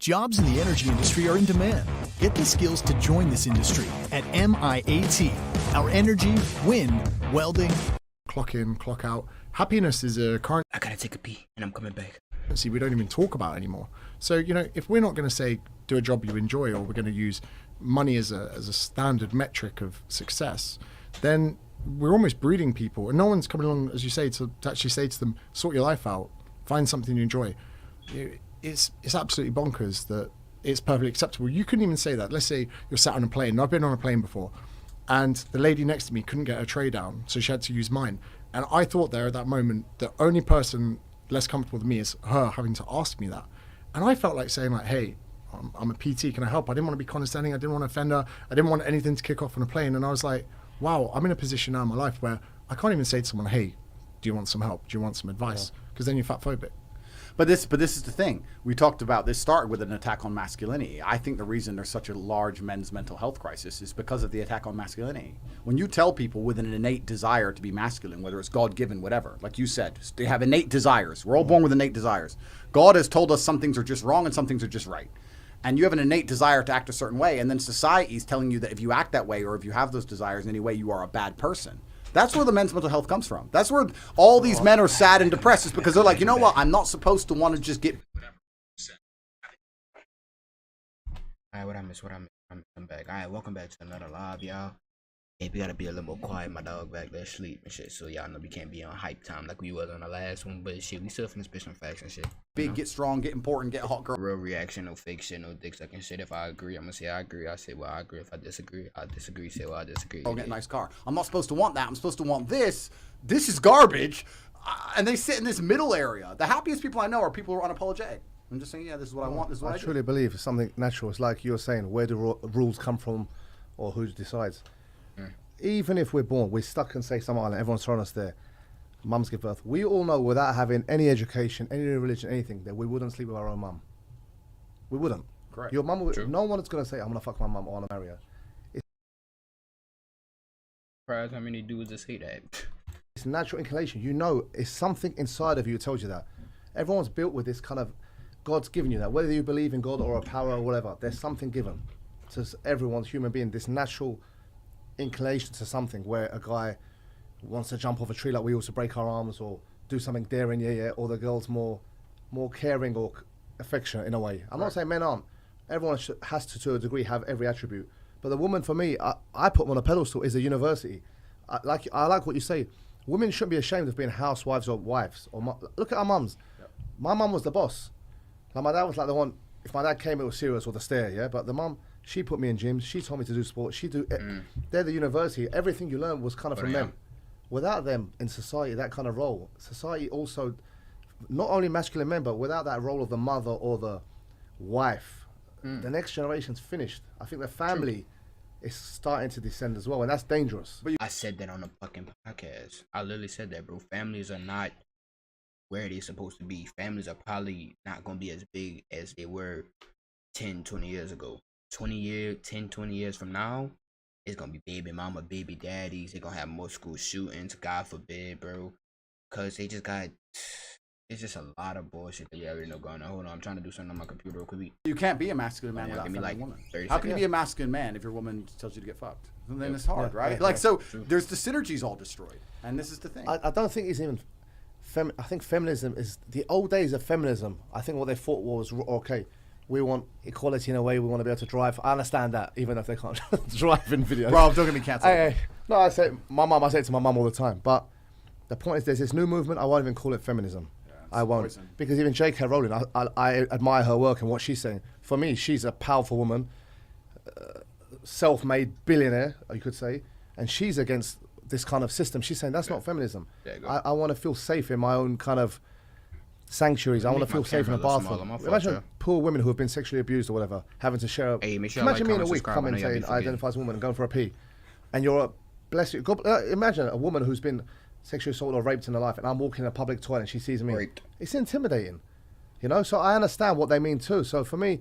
Jobs in the energy industry are in demand. Get the skills to join this industry at MIAT. Our energy, wind, welding. Clock in, clock out. Happiness is a currency I gotta take a pee and I'm coming back. we don't even talk about anymore. So, you know, if we're not going to say do a job you enjoy, or we're going to use money as a standard metric of success, then we're almost breeding people. And no one's coming along, as you say, to actually say to them, sort your life out, find something you enjoy. It's absolutely bonkers that it's perfectly acceptable. You couldn't even say that. Let's say you're sat on a plane. I've been on a plane before, and the lady next to me couldn't get her tray down, so she had to use mine. And I thought there at that moment, the only person less comfortable than me is her having to ask me that. And I felt like saying, like, hey, I'm a PT, can I help? I didn't want to be condescending. I didn't want to offend her. I didn't want anything to kick off on a plane. And I was like, wow, I'm in a position now in my life where I can't even say to someone, hey, do you want some help? Do you want some advice? Because then you're fat phobic. But this is the thing. We talked about this started with an attack on masculinity. I think the reason there's such a large men's mental health crisis is because of the attack on masculinity. When you tell people with an innate desire to be masculine, whether it's God-given, whatever, like you said, they have innate desires. We're all born with innate desires. God has told us some things are just wrong and some things are just right. And you have an innate desire to act a certain way, and then society is telling you that if you act that way or if you have those desires in any way, you are a bad person. That's where the men's mental health comes from. That's where all these men are sad and depressed, is because they're like, you know what, I'm not supposed to want to just get... Alright, what I miss? I'm back. Alright, welcome back to another live, y'all. Hey, we gotta be a little more quiet. My dog back there asleep and shit, so y'all know we can't be on hype time like we was on the last one, but shit, we still finna spit some facts and shit. Big, get strong, get important, get hot girl. Real reaction, no fake shit, no dick sucking shit. If I agree, I'm gonna say I agree. I say, well, I agree. If I disagree, I disagree. Say, well, I disagree. Get a nice car. I'm not supposed to want that. I'm supposed to want this. This is garbage. And they sit in this middle area. The happiest people I know are people who are unapologetic. I'm just saying, yeah, this is what I want. This is what I truly believe it's something natural. It's like you're saying, where do rules come from, or who decides? Even if we're born, we're stuck in, say, some island, everyone's thrown us there, mums give birth. We all know without having any education, any religion, anything, that we wouldn't sleep with our own mum. We wouldn't. Correct. Your mum, no one is going to say, I'm going to fuck my mum or I want to marry her. Surprised how many dudes just say that. It's natural inclination. You know, it's something inside of you that tells you that. Everyone's built with this kind of, God's given you that. Whether you believe in God or a power or whatever, there's something given to everyone's human being, this natural inclination to something where a guy wants to jump off a tree like we also break our arms, or do something daring, or the girl's more caring or affectionate in a way. I'm not saying men aren't. Everyone has to a degree have every attribute, but the woman, for me, I put them on a pedestal, is a university. I like what you say. Women shouldn't be ashamed of being housewives or wives. Look at our mums. Yep. My mum was the boss. Like, my dad was like the one, if my dad came, it was serious, or the stare, but the mum, she put me in gyms. She told me to do sport. They're the university. Everything you learn was kind of from them. Without them in society, that kind of role, society also, not only masculine men, but without that role of the mother or the wife, the next generation's finished. I think the family is starting to descend as well, and that's dangerous. I said that on the fucking podcast. I literally said that, bro. Families are not where they're supposed to be. Families are probably not gonna be as big as they were 10, 20 years ago. 20 years from now, it's gonna be baby mama, baby daddies. They're gonna have more school shootings, God forbid, bro. Cause they just got, it's just a lot of bullshit that you already know going on. Hold on, I'm trying to do something on my computer real quick. You can't be a masculine man without give me a like woman. 30 How can you seconds. be a masculine man if your woman tells you to get fucked? And then it's hard, right? Like, so there's the synergies all destroyed. And this is the thing. I don't think it's even, I think feminism is, the old days of feminism, I think what they thought was, okay, we want equality in a way, we want to be able to drive. I understand that, even if they can't drive in videos. Bro, don't get me cancelled. No, I say it to my mum all the time. But the point is, there's this new movement, I won't even call it feminism. I won't. Poison. Because even J.K. Rowling, I admire her work and what she's saying. For me, she's a powerful woman, self-made billionaire, you could say, and she's against this kind of system. She's saying that's not feminism. I want to feel safe in my own kind of sanctuaries. I want to feel safe in a bathroom. Imagine poor women who have been sexually abused or whatever, having to share. Imagine me in a week coming saying I identify as a woman and going for a pee, and you're a bless you. God, imagine a woman who's been sexually assaulted or raped in her life, and I'm walking in a public toilet and she sees me. Raped. It's intimidating, So I understand what they mean too. So for me,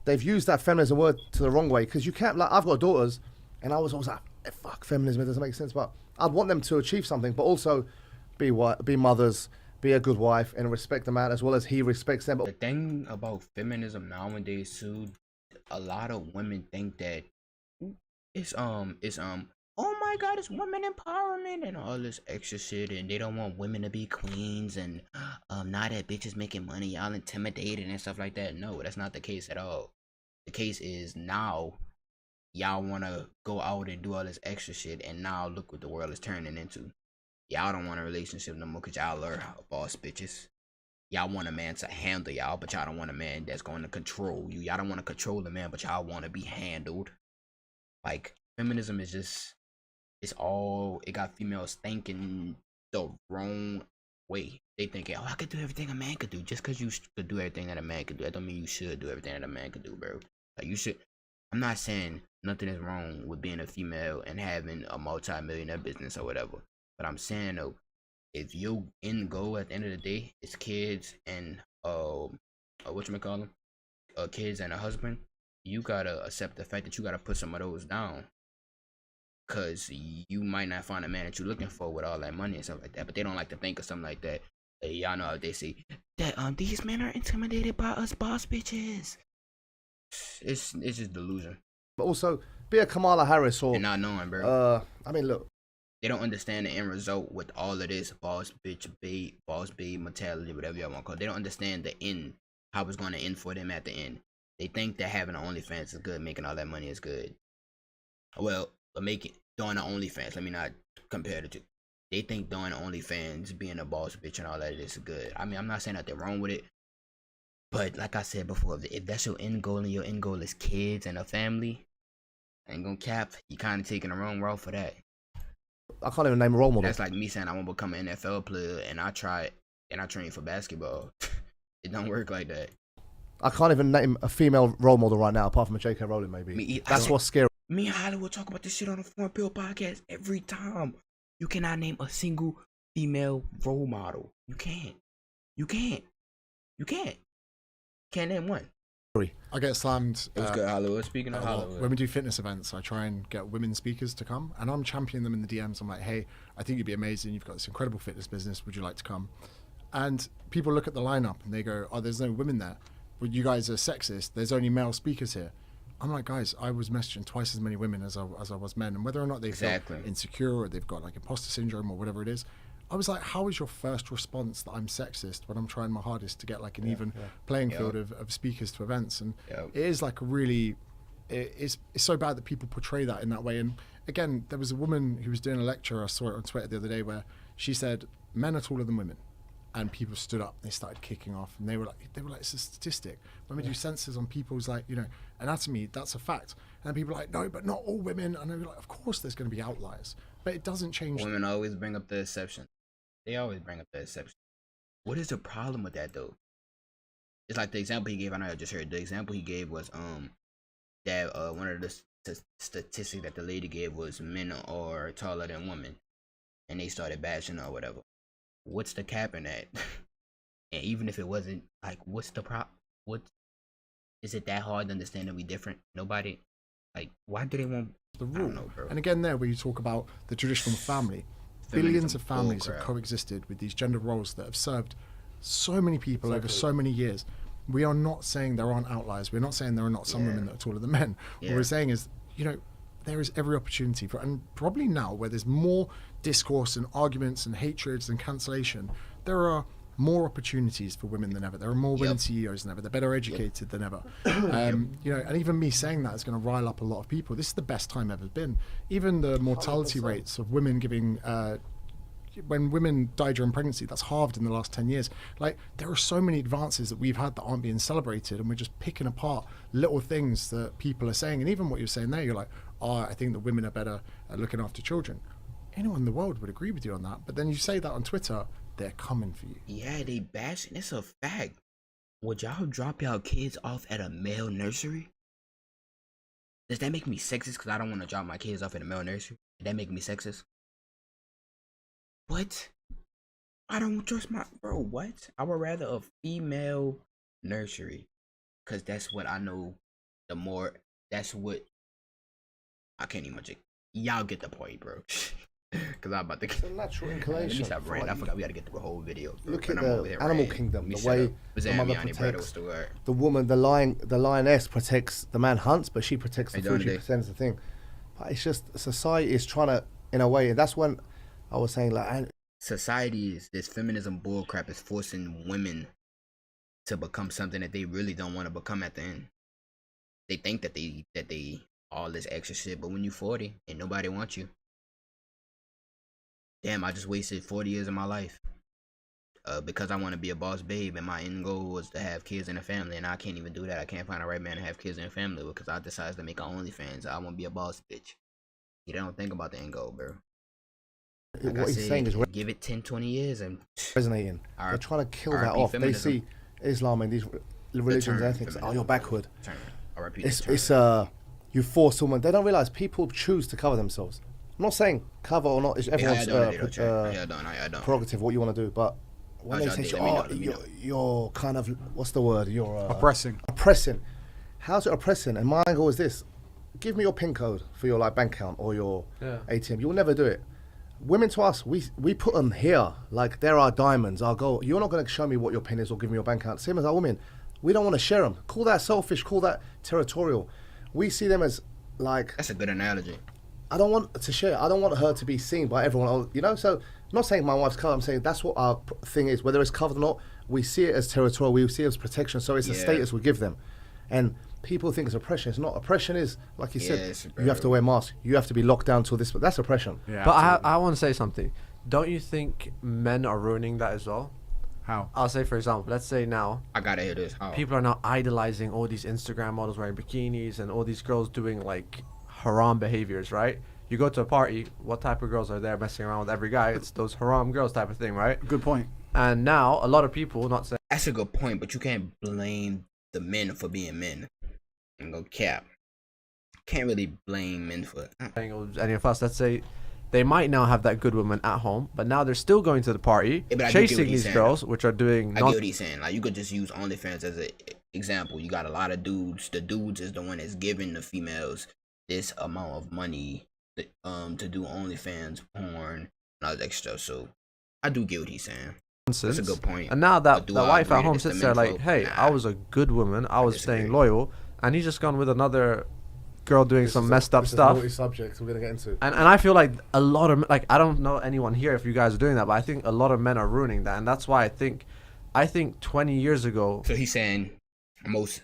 they've used that feminism word to the wrong way, because you can't. Like, I've got daughters, and I was always like, fuck feminism, it doesn't make sense. But I'd want them to achieve something, but also be mothers, be a good wife and respect the man as well as he respects them. The thing about feminism nowadays too, a lot of women think that it's oh my god, it's women empowerment and all this extra shit, and they don't want women to be queens, and now that bitches making money, y'all intimidated and stuff like that. No, that's not the case at all. The case is now y'all want to go out and do all this extra shit, and now look what the world is turning into. Y'all don't want a relationship no more because y'all are boss bitches. Y'all want a man to handle y'all, but y'all don't want a man that's going to control you. Y'all don't want to control the man, but y'all want to be handled. Like, feminism is just, it got females thinking the wrong way. They think, oh, I could do everything a man could do. Just because you could do everything that a man could do, that don't mean you should do everything that a man could do, bro. Like, you should. I'm not saying nothing is wrong with being a female and having a multi-millionaire business or whatever. But I'm saying, though, if your end goal at the end of the day is kids and whatchamacallit, kids and a husband, you gotta accept the fact that you gotta put some of those down. Cause you might not find a man that you're looking for with all that money and stuff like that. But they don't like to think of something like that. Y'all know how they say that these men are intimidated by us boss bitches. It's just delusion. But also, be a Kamala Harris or... They're not knowing, bro. I mean, look. They don't understand the end result with all of this boss babe mentality, whatever y'all want to call it. They don't understand the end, how it's going to end for them at the end. They think that having an OnlyFans is good, making all that money is good. Well, doing the OnlyFans, let me not compare the two. They think doing the OnlyFans, being a boss bitch and all that is good. I mean, I'm not saying that they're wrong with it. But like I said before, if that's your end goal and your end goal is kids and a family, I ain't gonna cap, you kind of taking the wrong route for that. I can't even name a role model. That's like me saying I want to become an NFL player and I train for basketball. It don't work like that. I can't even name a female role model right now, apart from a J.K. Rowling, maybe. That's what's scary. Me and Hollywood talk about this shit on the Foreign Pill podcast every time. You cannot name a single female role model. You can't. Can't name one. I get slammed. It was good, Hollywood. Speaking of Hollywood, when we do fitness events, I try and get women speakers to come, and I'm championing them in the DMs. I'm like, hey, I think you'd be amazing. You've got this incredible fitness business. Would you like to come? And people look at the lineup and they go, oh, there's no women there. Well, you guys are sexist. There's only male speakers here. I'm like, guys, I was messaging twice as many women as I was men, and whether or not they feel insecure or they've got like imposter syndrome or whatever it is, I was like, how is your first response that I'm sexist when I'm trying my hardest to get like an even playing field of speakers to events? And it is like a really, it's so bad that people portray that in that way. And again, there was a woman who was doing a lecture, I saw it on Twitter the other day, where she said, men are taller than women. And people stood up, they started kicking off, and they were like, it's a statistic. When we do census on people's anatomy, that's a fact. And people are like, no, but not all women. And they were like, of course there's going to be outliers, but it doesn't change. Women always bring up the exception. They always bring up the exception. What is the problem with that though? It's like the example he gave. I know I just heard the example he gave was that one of the statistics that the lady gave was men are taller than women, and they started bashing or whatever. What's the cap in that? And even if it wasn't, like, what's the what is it that hard to understand that we different? Nobody, like, why do they want the rule? I don't know, bro. And again, there where you talk about the traditional family, billions of families have coexisted with these gender roles that have served so many people over so many years. We are not saying there aren't outliers. We're not saying there are not some women that are taller than men. What we're saying is, there is every opportunity for, and probably now where there's more discourse and arguments and hatreds and cancellation, there are more opportunities for women than ever. There are more women CEOs than ever. They're better educated than ever. And even me saying that is going to rile up a lot of people. This is the best time ever been. Even the mortality 100%. Rates of women giving, when women die during pregnancy, that's halved in the last 10 years. Like, there are so many advances that we've had that aren't being celebrated, and we're just picking apart little things that people are saying. And even what you're saying there, you're like, oh, I think that women are better at looking after children. Anyone in the world would agree with you on that. But then you say that on Twitter, they're coming for you. Yeah, they bashing. It's a fact. Would y'all drop y'all kids off at a male nursery? Does that make me sexist because I don't want to drop my kids off at a male nursery? Does that make me sexist? What? I don't trust my... Bro, what? I would rather a female nursery. Because that's what I know the more... That's what... I can't even... Y'all get the point, bro. Cause I'm about to. It's a natural Let me inclination. stop ranting. I forgot we gotta get through the whole video. Bro. Look at And I'm over the here animal ranting. kingdom, Let me the shut way up. the mother protects What's the word? the woman, the lioness protects the man hunts, but she protects the Hey, food. She Johnny. presents the thing. But it's just society is trying to, in a way, and that's when I was saying like, Society is this feminism bullcrap is forcing women to become something that they really don't want to become at the end. They think that they all this extra shit, but when you 40 and nobody wants you, damn, I just wasted 40 years of my life because I want to be a boss babe, and my end goal was to have kids and a family, and I can't even do that. I can't find a right man to have kids and a family because I decided to make an OnlyFans. I want to be a boss bitch. You don't think about the end goal, bro. Like what I he's said, saying is give it 10, 20 years and resonating. They're trying to kill that RP off. feminism. They see Islam and these religions, term ethics. Oh, feminism. you're backward. Turn. I repeat It's you force someone. They don't realize people choose to cover themselves. I'm not saying cover or not. It's everyone's prerogative what you want to do. But when they say, you're kind of, what's the word? You're Oppressing. Oppressing. How's it oppressing? And my angle is this: give me your PIN code for your bank account or your ATM. You'll never do it. Women to us, we put them here like they're our diamonds, our gold. You're not going to show me what your PIN is or give me your bank account. Same as our women. We don't want to share them. Call that selfish. Call that territorial. We see them as like. That's a good analogy. I don't want to share. I don't want her to be seen by everyone else, you know? So I'm not saying my wife's covered. I'm saying that's what our thing is. Whether it's covered or not, we see it as territorial. We see it as protection. So it's a status we give them. And people think it's oppression. It's not. Oppression is, like you said, you have to wear masks. You have to be locked down till this. But that's oppression. Yeah, but I want to say something. Don't you think men are ruining that as well? How? I'll say, for example, let's say now I gotta hear this. How? people are now idolizing all these Instagram models wearing bikinis and all these girls doing like haram behaviors, right? You go to a party, what type of girls are there messing around with every guy? It's those haram girls type of thing, right? Good point. And now a lot of people, not saying That's a good point, but you can't blame the men for being men. And go cap. Can't really blame men for it. it was any of us, let's say they might now have that good woman at home, but now they're still going to the party, Yeah, but I do get chasing what he's these saying, girls, which are doing I get what he's saying. Like, you could just use OnlyFans as an example. You got a lot of dudes. The dudes is the one that's giving the females this amount of money to do OnlyFans, porn, and all that extra stuff. So I do get what he's saying. That's a good point. And now that But do the I wife agree at that home it's the sits there men like, fault? hey, Nah. I was a good woman, I was disagree. staying loyal, and he's just gone with another girl doing some messed up stuff. Subject we're gonna get into. And I feel like a lot of, like, I don't know anyone here if you guys are doing that, but I think a lot of men are ruining that. And that's why I think 20 years ago, So he's saying most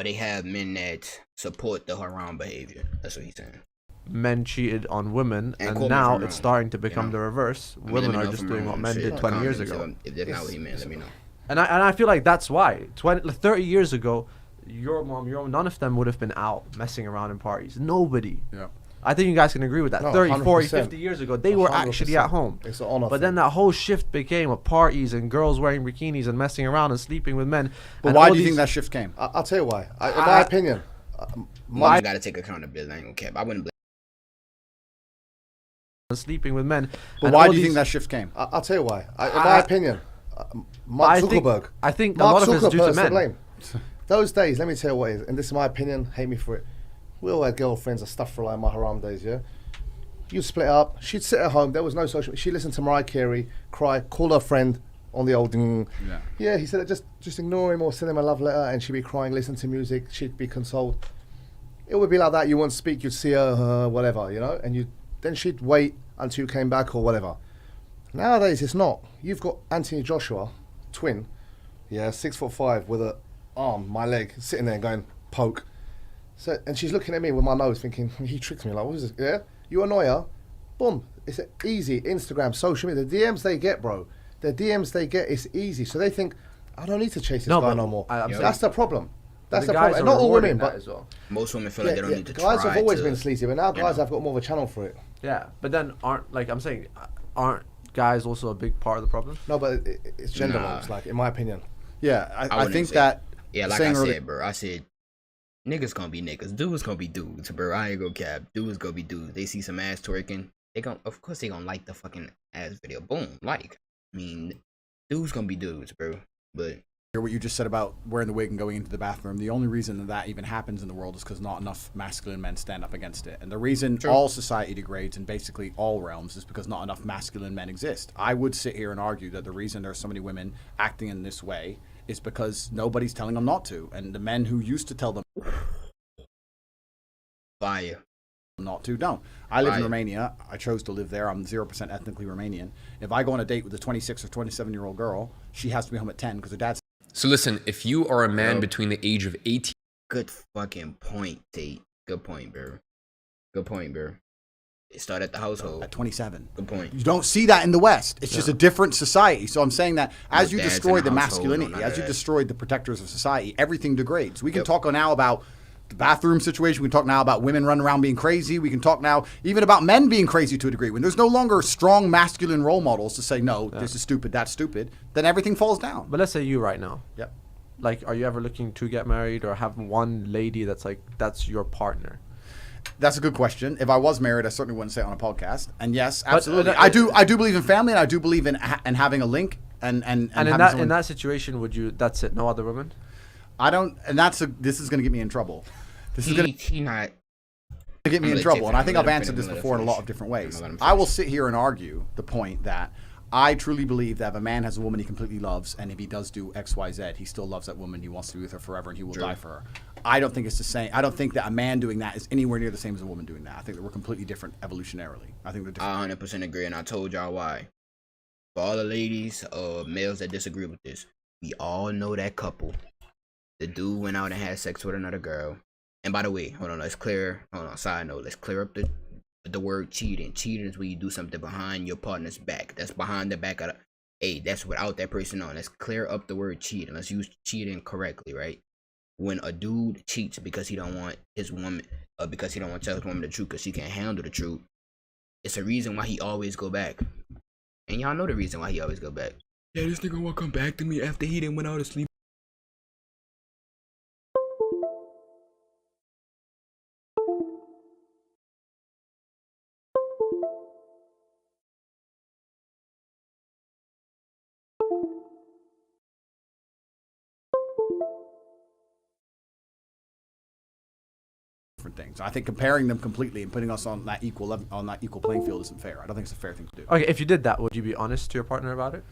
they have men that support the haram behavior. That's what he's saying. men cheated on women, And and quote me now if I'm it's wrong, starting to become you know? the reverse. I mean, Women let me are know just if I'm doing wrong. what men Shit, did 20 years comments, ago. If that's not what he meant, let me know. And I feel like that's why 30 years ago, your mom, none of them would have been out messing around in parties. Nobody. Yeah. I think you guys can agree with that. No, 30, 40, 100%. 50 years ago, they were actually 100%. at home. It's an honor But then thing. that whole shift became of parties and girls wearing bikinis and messing around and sleeping with men. But And why all do you these- think that shift came? I'll tell you why. In my opinion, Moms gotta take accountability. I ain't gonna cap. I wouldn't blame. and sleeping with men. But And why all do you think these- that shift came? I'll tell you why. In my opinion, Mark I think- Zuckerberg. I think a Mark lot of it's due to Zuckerberg's men. blame. Those days, let me tell you what it is, and this is my opinion. Hate me for it. We all had girlfriends and stuff for like my haram days. Yeah, you split up. She'd sit at home. There was no social. She listened to Mariah Carey, cry, call her friend on the old. Yeah, he said just ignore him or send him a love letter, and she'd be crying, listen to music. She'd be consoled. It would be like that. You wouldn't speak. You'd see her, whatever, you know, and then she'd wait until you came back or whatever. Nowadays, it's not. You've got Anthony Joshua, twin, 6'5" with a arm, my leg, sitting there going poke. So, and she's looking at me with my nose, thinking he tricked me. Like, what is this? Yeah, you annoy her, boom. It's easy. Instagram, social media, the DMs they get, bro. The DMs they get, it's easy. So they think I don't need to chase this guy no more. I'm saying- That's the problem. That's the the guys problem. are And not all rewarding women, that but as well. Most women feel like they don't need to guys try have always to, been sleazy, but now you guys know. have got more of a channel for it. Yeah, but then aren't guys also a big part of the problem? No, but it's gender Nah. norms, like in my opinion. Yeah, I wouldn't think say- that. Yeah, like saying I early- said, bro. I said niggas gonna be niggas, dudes gonna be dudes, bro. I ain't gonna cap. Dudes gonna be dudes. They see some ass twerking, of course they gonna like the fucking ass video. Boom, like. I mean, dudes gonna be dudes, bro. But What you just said about wearing the wig and going into the bathroom, the only reason that even happens in the world is because not enough masculine men stand up against it. And the reason all society degrades in basically all realms is because not enough masculine men exist. I would sit here and argue that the reason there's so many women acting in this way is because nobody's telling them not to. And the men who used to tell them Fire. not to don't. I live in Romania. I chose to live there. I'm 0% ethnically Romanian. If I go on a date with a 26 or 27-year-old girl, she has to be home at 10 because her dad's. So listen, if you are a man between the age of 18... Good fucking point, Tate. Good point, bro. Good point, bro. It started at the household. At 27. Good point. You don't see that in the West. It's just a different society. So I'm saying that as you destroy the masculinity, as you destroyed the protectors of society, everything degrades. We can talk now about the bathroom situation. We can talk now about women running around being crazy. We can talk now even about men being crazy to a degree. When there's no longer strong masculine role models to say, no, this is stupid, that's stupid, then everything falls down. But let's say you right now. Yep. Like, are you ever looking to get married or have one lady that's like, that's your partner? That's a good question. If I was married, I certainly wouldn't say it on a podcast. And yes, absolutely. I do believe in family, and I do believe in having a link and in that situation, would you, that's it, no other women? I don't, and this is going to get me in trouble. This is going to get me in trouble, and I think I've answered this before in a lot of different ways. I will sit here and argue the point that I truly believe that if a man has a woman he completely loves, and if he does do X, Y, Z, he still loves that woman, he wants to be with her forever, and he will die for her. I don't think it's the same. I don't think that a man doing that is anywhere near the same as a woman doing that. I think that we're completely different evolutionarily. I think they're different. I 100% agree, and I told y'all why. For all the ladies or males that disagree with this, we all know that couple. The dude went out and had sex with another girl. And by the way, side note, let's clear up the word cheating. Cheating is when you do something behind your partner's back. That's behind the back of that's without that person on. Let's clear up the word cheating. Let's use cheating correctly, right? When a dude cheats because he don't want his woman, because he don't want to tell his woman the truth because she can't handle the truth, it's a reason why he always go back. And y'all know the reason why he always go back. Yeah, this nigga won't come back to me after he done went out to sleep. Things. I think comparing them completely and putting us on that equal playing field isn't fair. I don't think it's a fair thing to do. Okay, if you did that, would you be honest to your partner about it,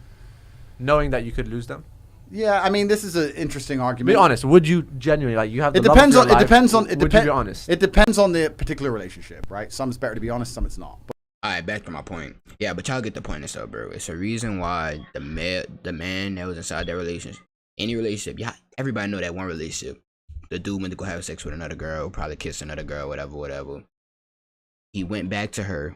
knowing that you could lose them? Yeah, I mean, this is an interesting argument. Be honest. Would you genuinely, like, you have the It depends on. love of your life, Would you be honest? It depends on the particular relationship, right? Some it's better to be honest, some it's not. All right, back to my point. Yeah, but y'all get the point and stuff, bro. It's a reason why the man that was inside that relationship, any relationship, yeah, everybody know that one relationship. The dude went to go have sex with another girl, probably kissed another girl, whatever. He went back to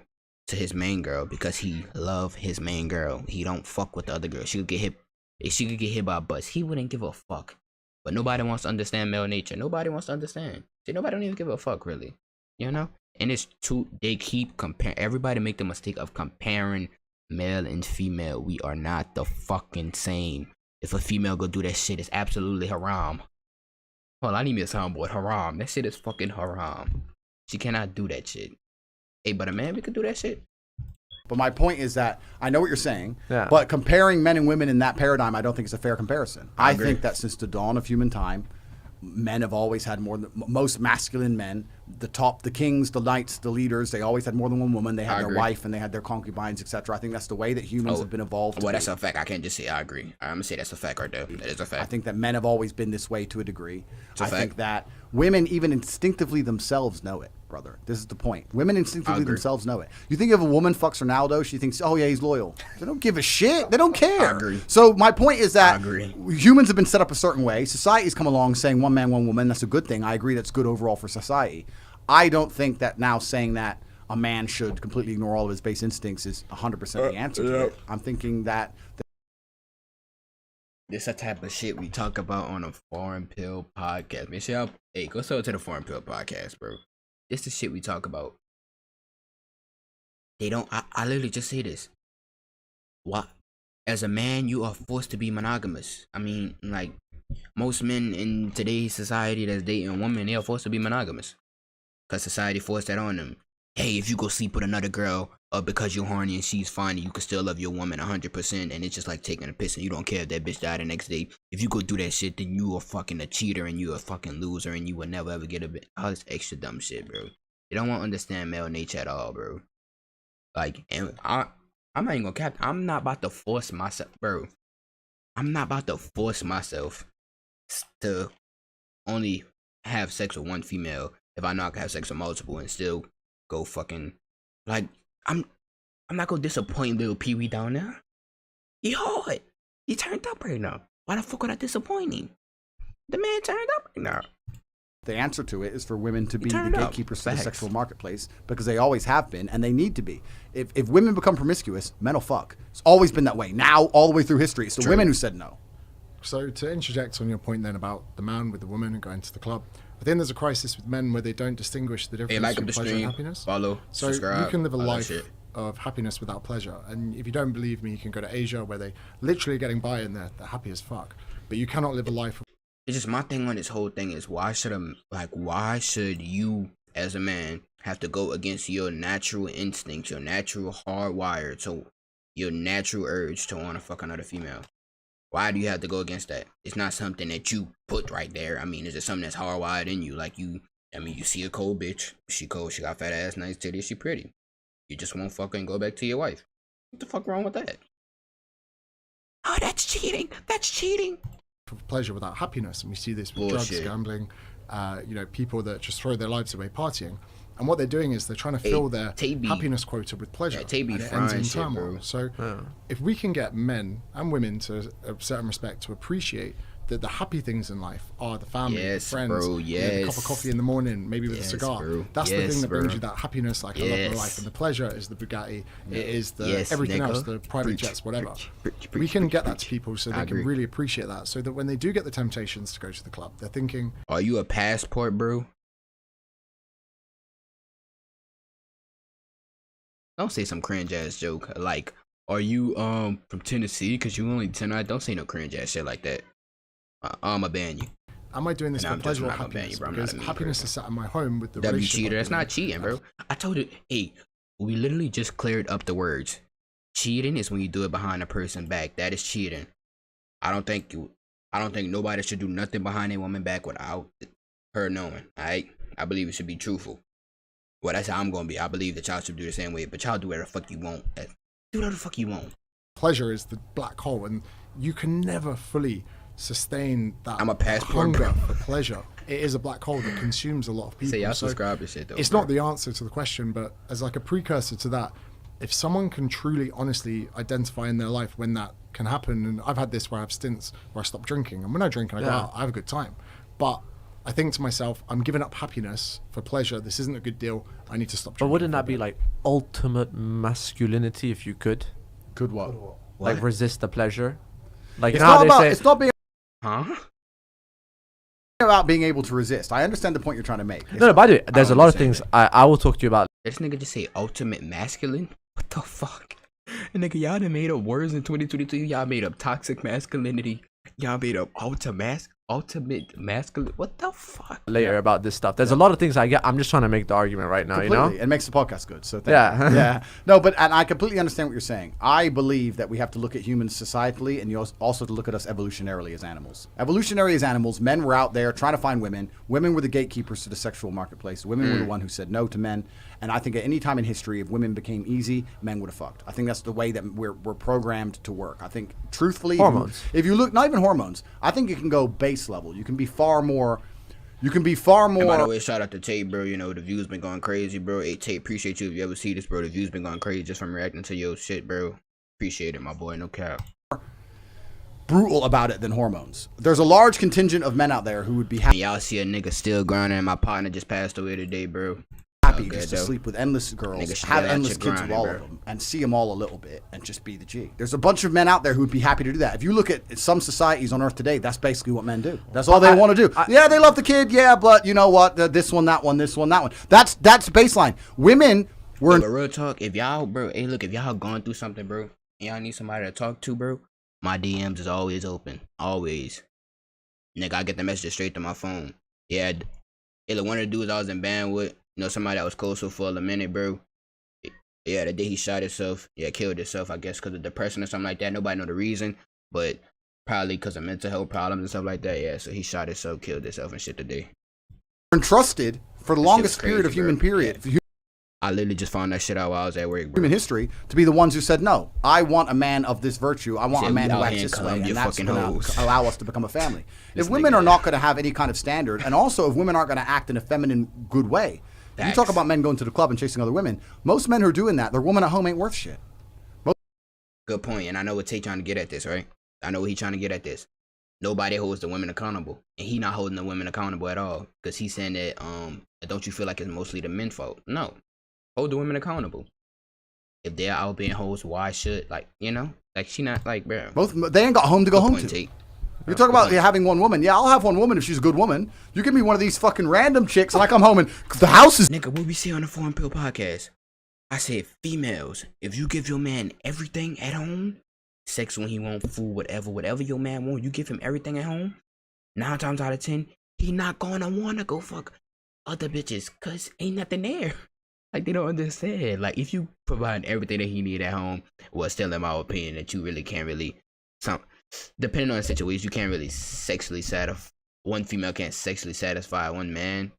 his main girl because he loved his main girl. He don't fuck with the other girl. She could get hit by a bus. He wouldn't give a fuck. But nobody wants to understand male nature. Nobody wants to understand. See, nobody don't even give a fuck, really. You know? And they keep comparing. Everybody make the mistake of comparing male and female. We are not the fucking same. If a female go do that shit, it's absolutely haram. Hold on, I need me a soundboard. Haram. That shit is fucking haram. She cannot do that shit. Hey, but a man, we could do that shit. But my point is that I know what you're saying, but comparing men and women in that paradigm, I don't think it's a fair comparison. I think that since the dawn of human time, men have always had most masculine men, the kings, the knights, the leaders, they always had more than one woman. They had their wife and they had their concubines, etc. I think that's the way that humans have been evolved. Well, that's a fact. I can't just say I agree. I'm gonna say that's a fact right there. That is a fact. I think that men have always been this way to a degree. I think that women even instinctively themselves know it, brother. This is the point. Women instinctively themselves know it. You think if a woman fucks Ronaldo, she thinks, oh yeah, he's loyal. They don't give a shit. They don't care. I agree. So my point is that humans have been set up a certain way. Society's come along saying one man, one woman. That's a good thing. I agree that's good overall for society. I don't think that now saying that a man should completely ignore all of his base instincts is 100% the answer to it. I'm thinking that this a type of shit we talk about on a Foreign Pill podcast. Make sure hey, go sell to the Foreign Pill podcast, bro. This the shit we talk about. They don't. I literally just say this. What? As a man, you are forced to be monogamous. I mean, like most men in today's society that's dating a woman, they are forced to be monogamous. Because society forced that on them. hey, if you go sleep with another girl because you're horny and she's fine, you can still love your woman 100%, and it's just like taking a piss and you don't care if that bitch died the next day. If you go do that shit, then you are fucking a cheater and you a fucking loser and you will never ever get a bit. All this extra dumb shit, bro. You don't want to understand male nature at all, bro. Like, and I'm not even gonna cap. I'm not about to force myself, bro. I'm not about to force myself to only have sex with one female if I know I can have sex with multiple and still go fucking, like, I'm not gonna disappoint little Pee Wee down there. He hard. He turned up right now. Why the fuck would I disappoint him? The man turned up right now. The answer to it is for women to be the turned up. gatekeepers to the Facts. sexual marketplace, because they always have been and they need to be. If women become promiscuous, men will fuck. It's always been that way. Now, all the way through history, it's the women who said no. So to interject on your point then about the man with the woman and going to the club, I think there's a crisis with men where they don't distinguish the difference like up between the pleasure stream, and happiness. follow, so subscribe, you can live a all that life shit. of happiness without pleasure. And if you don't believe me, you can go to Asia where they literally getting by and they're happy as fuck. But you cannot live a life. It's just my thing on this whole thing is why should you as a man have to go against your natural instinct, your natural hardwired, so your natural urge to want to fuck another female? Why do you have to go against that? It's not something that you put right there. I mean, is it something that's hardwired in you? Like you see a cold bitch. She cold. She got fat ass, nice titties. She pretty. You just won't fuck her and go back to your wife. What the fuck wrong with that? Oh, that's cheating. That's cheating. For pleasure without happiness, and we see this with Bullshit. drugs, gambling, people that just throw their lives away partying, and what they're doing is they're trying to fill their TATE be- happiness quota with pleasure, Yeah, TATE be and it ends frying in shit, turmoil. bro. So if we can get men and women to a certain respect to appreciate that the happy things in life are the family, Yes, the friends, bro, the cup yes. of coffee in the morning, maybe with Yes, a cigar. bro. That's the Yes, thing that brings bro. you that happiness, like I love my Yes. life, and the pleasure is the Bugatti, it is the Yes, everything nigga. else, the private Preach, jets, whatever. preach, We can get that to people so they I can agree. really appreciate that, so that when they do get the temptations to go to the club, they're thinking, Are you a passport, bro? Don't say some cringe ass joke like, are you from Tennessee? Cause you only 10. Don't say no cringe ass shit like that. I'ma ban you. am I doing this And for I'm just pleasure or not gonna ban happiness? you, bro. I'm not Because a mean happiness person. is sat in my home with the W relationship. cheater. I'm That's doing. not cheating, bro. I told you, hey, we literally just cleared up the words. Cheating is when you do it behind a person back. That is cheating. I don't think nobody should do nothing behind a woman back without her knowing. Alright? I believe it should be truthful. Well, that's how I'm gonna be. I believe that y'all should do the same way, but y'all do whatever the fuck you want. Do whatever the fuck you want. Pleasure is the black hole, and you can never fully sustain that I'm a passport, hunger bro. for pleasure. It is a black hole that consumes a lot of people. Say y'all So subscribe to shit though. it's bro. not the answer to the question, but as like a precursor to that, if someone can truly, honestly identify in their life when that can happen, and I've had this where I have stints where I stop drinking, and when I drink and I go out, I have a good time. But I think to myself, I'm giving up happiness for pleasure. This isn't a good deal. I need to stop drinking. But wouldn't for a that be bit. like ultimate masculinity if you could? Good what? Like resist the pleasure? Like It's you know how not they about. say It's not being Huh? about being able to resist. I understand the point you're trying to make. No, by the way, there's a don't lot of understand things I will talk to you about. This nigga just say ultimate masculine? What the fuck? Nigga, y'all done made up words in 2022. Y'all made up toxic masculinity. Y'all made up ultimate masculine. What the fuck? Later about this stuff. There's a lot of things I get. I'm just trying to make the argument right now, you know? Completely. It makes the podcast good. So thank Yeah. you. Yeah. No, but and I completely understand what you're saying. I believe that we have to look at humans societally, and you also to look at us evolutionarily as animals. Evolutionary as animals, men were out there trying to find women. Women were the gatekeepers to the sexual marketplace. Women were the one who said no to men. And I think at any time in history, if women became easy, men would have fucked. I think that's the way that we're programmed to work. I think, truthfully, Hormones. if you look, not even hormones, I think you can go base level. You can be far more. And by the way, shout out to Tate, bro. You know, the views been going crazy, bro. Hey, Tate, appreciate you. If you ever see this, bro, the views been going crazy just from reacting to your shit, bro. Appreciate it, my boy. No cap. brutal about it than hormones. There's a large contingent of men out there who would be And y'all see a nigga still grinding. My partner just passed away today, bro. happy Okay, just to though. sleep with endless Nigga girls, should have get out endless your kids with grinding, all bro. of them, and see them all a little bit and just be the G. There's a bunch of men out there who'd be happy to do that. If you look at some societies on Earth today, that's basically what men do. That's all they want to do. Yeah, they love the kid, yeah, but you know what? This one, that one, this one, that one. That's baseline. Women were Hey, but real talk, if y'all, bro, hey, look, if y'all going through something, bro, and y'all need somebody to talk to, bro, my DMs is always open. Always. Nigga, I get the messages straight to my phone. Yeah, hey, look, one of the dudes I was in band with, You know, somebody that was close to for a minute, bro. Yeah, the day he shot himself, killed himself, I guess, because of depression or something like that. Nobody know the reason, but probably because of mental health problems and stuff like that. Yeah, so he shot himself, killed himself and shit today. Entrusted for the longest period of human period. Yeah. I literally just found that shit out while I was at work, bro. Human history to be the ones who said no. I want a man of this virtue. I want a man who acts this way, and that's going to allow us to become a family. If women are not going to have any kind of standard, and also if women aren't going to act in a feminine, good way. You talk about men going to the club and chasing other women. Most men who are doing that, their woman at home ain't worth shit. Good point, and I know what Tate trying to get at this, right? I know what he's trying to get at this. Nobody holds the women accountable, and he not holding the women accountable at all, because he's saying that don't you feel like it's mostly the men's fault? No, hold the women accountable. If they're out being hoes, why should, like, you know, like, she not, like, bro. They ain't got home to go home to. Tate. You talk about having one woman. Yeah, I'll have one woman if she's a good woman. You give me one of these fucking random chicks, and I come home and the house is. Nigga, what we see on the Foreign Pill podcast, I said, females, if you give your man everything at home, sex when he want, food, whatever your man want, you give him everything at home, 9 times out of 10, he not gonna wanna go fuck other bitches, cause ain't nothing there. Like, they don't understand. Like, if you provide everything that he need at home, well, still in my opinion, that you really can't really, depending on the situation, you can't really sexually satisfy, one female can't sexually satisfy one man,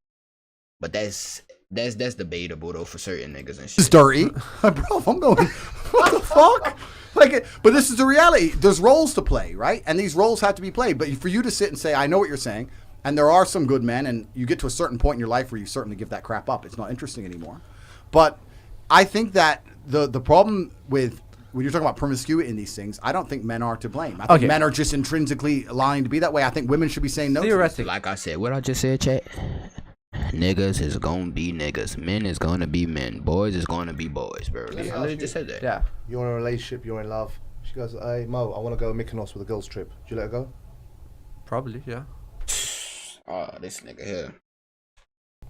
but that's debatable though for certain niggas and shit. It's dirty. Bro, I'm going, what the fuck? Like, but this is the reality. There's roles to play, right? And these roles have to be played. But for you to sit and say, I know what you're saying, and there are some good men, and you get to a certain point in your life where you certainly give that crap up. It's not interesting anymore. But I think that the problem with, when you're talking about promiscuity in these things, I don't think men are to blame. I think men are just intrinsically lying to be that way. I think women should be saying no. Theoretically. Like I said, what I just said, chat, niggas is gonna be niggas. Men is gonna be men. Boys is gonna be boys, bro. I literally just said that. Yeah. You're in a relationship, you're in love. She goes, hey, Mo, I want to go Mykonos with a girls' trip. Do you let her go? Probably, yeah. Oh, this nigga here.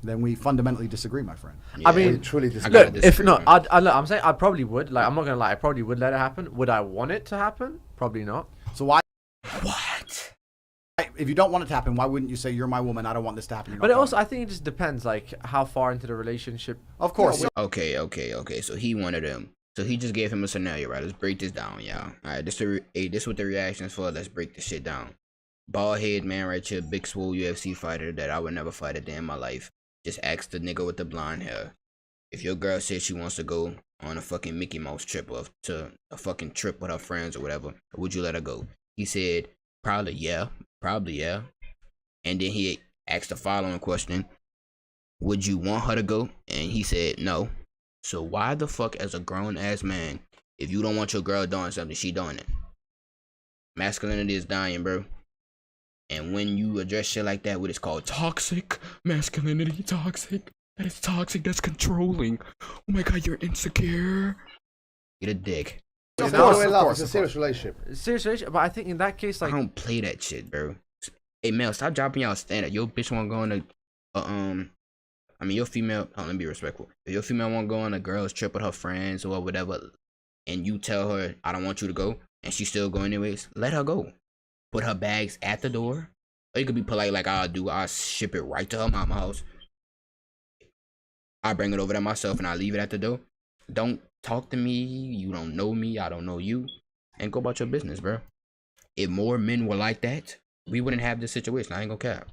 Then we fundamentally disagree, my friend. Yeah, I mean, We truly disagree. Look, if no, I'm saying I probably would. Like, I'm not gonna lie, I probably would let it happen. Would I want it to happen? Probably not. So why? What? If you don't want it to happen, why wouldn't you say, you're my woman, I don't want this to happen? But it also, I think it just depends, like, how far into the relationship. Of course. Okay. So he wanted him. So he just gave him a scenario, right? Let's break this down, y'all. All right, this what the reaction is for. Let's break this shit down. Bald head man right here, big swole UFC fighter that I would never fight a day in my life. Just ask the nigga with the blonde hair. If your girl says she wants to go on a fucking Mickey Mouse trip or to a fucking trip with her friends or whatever, would you let her go? He said, probably yeah. And then he asked the following question, would you want her to go? And he said no. So why the fuck, as a grown-ass man, if you don't want your girl doing something, she doing it? Masculinity is dying, bro. And when you address shit like that, what is called toxic masculinity, toxic. That is toxic. That's controlling. Oh my god, you're insecure. Get a dick. It's not in love. It's a serious relationship. Serious relationship, but I think in that case, like, I don't play that shit, bro. Hey, Mel, stop dropping y'all standard. Your bitch want to go on I mean, your female. Oh, let me be respectful. If your female want to go on a girl's trip with her friends or whatever, and you tell her, I don't want you to go, and she still go anyways, let her go. Put her bags at the door. Or you could be polite like I'll ship it right to her mama's house. I bring it over there myself and I leave it at the door. Don't talk to me. You don't know me. I don't know you. And go about your business, bro. If more men were like that, we wouldn't have this situation. I ain't gonna cap.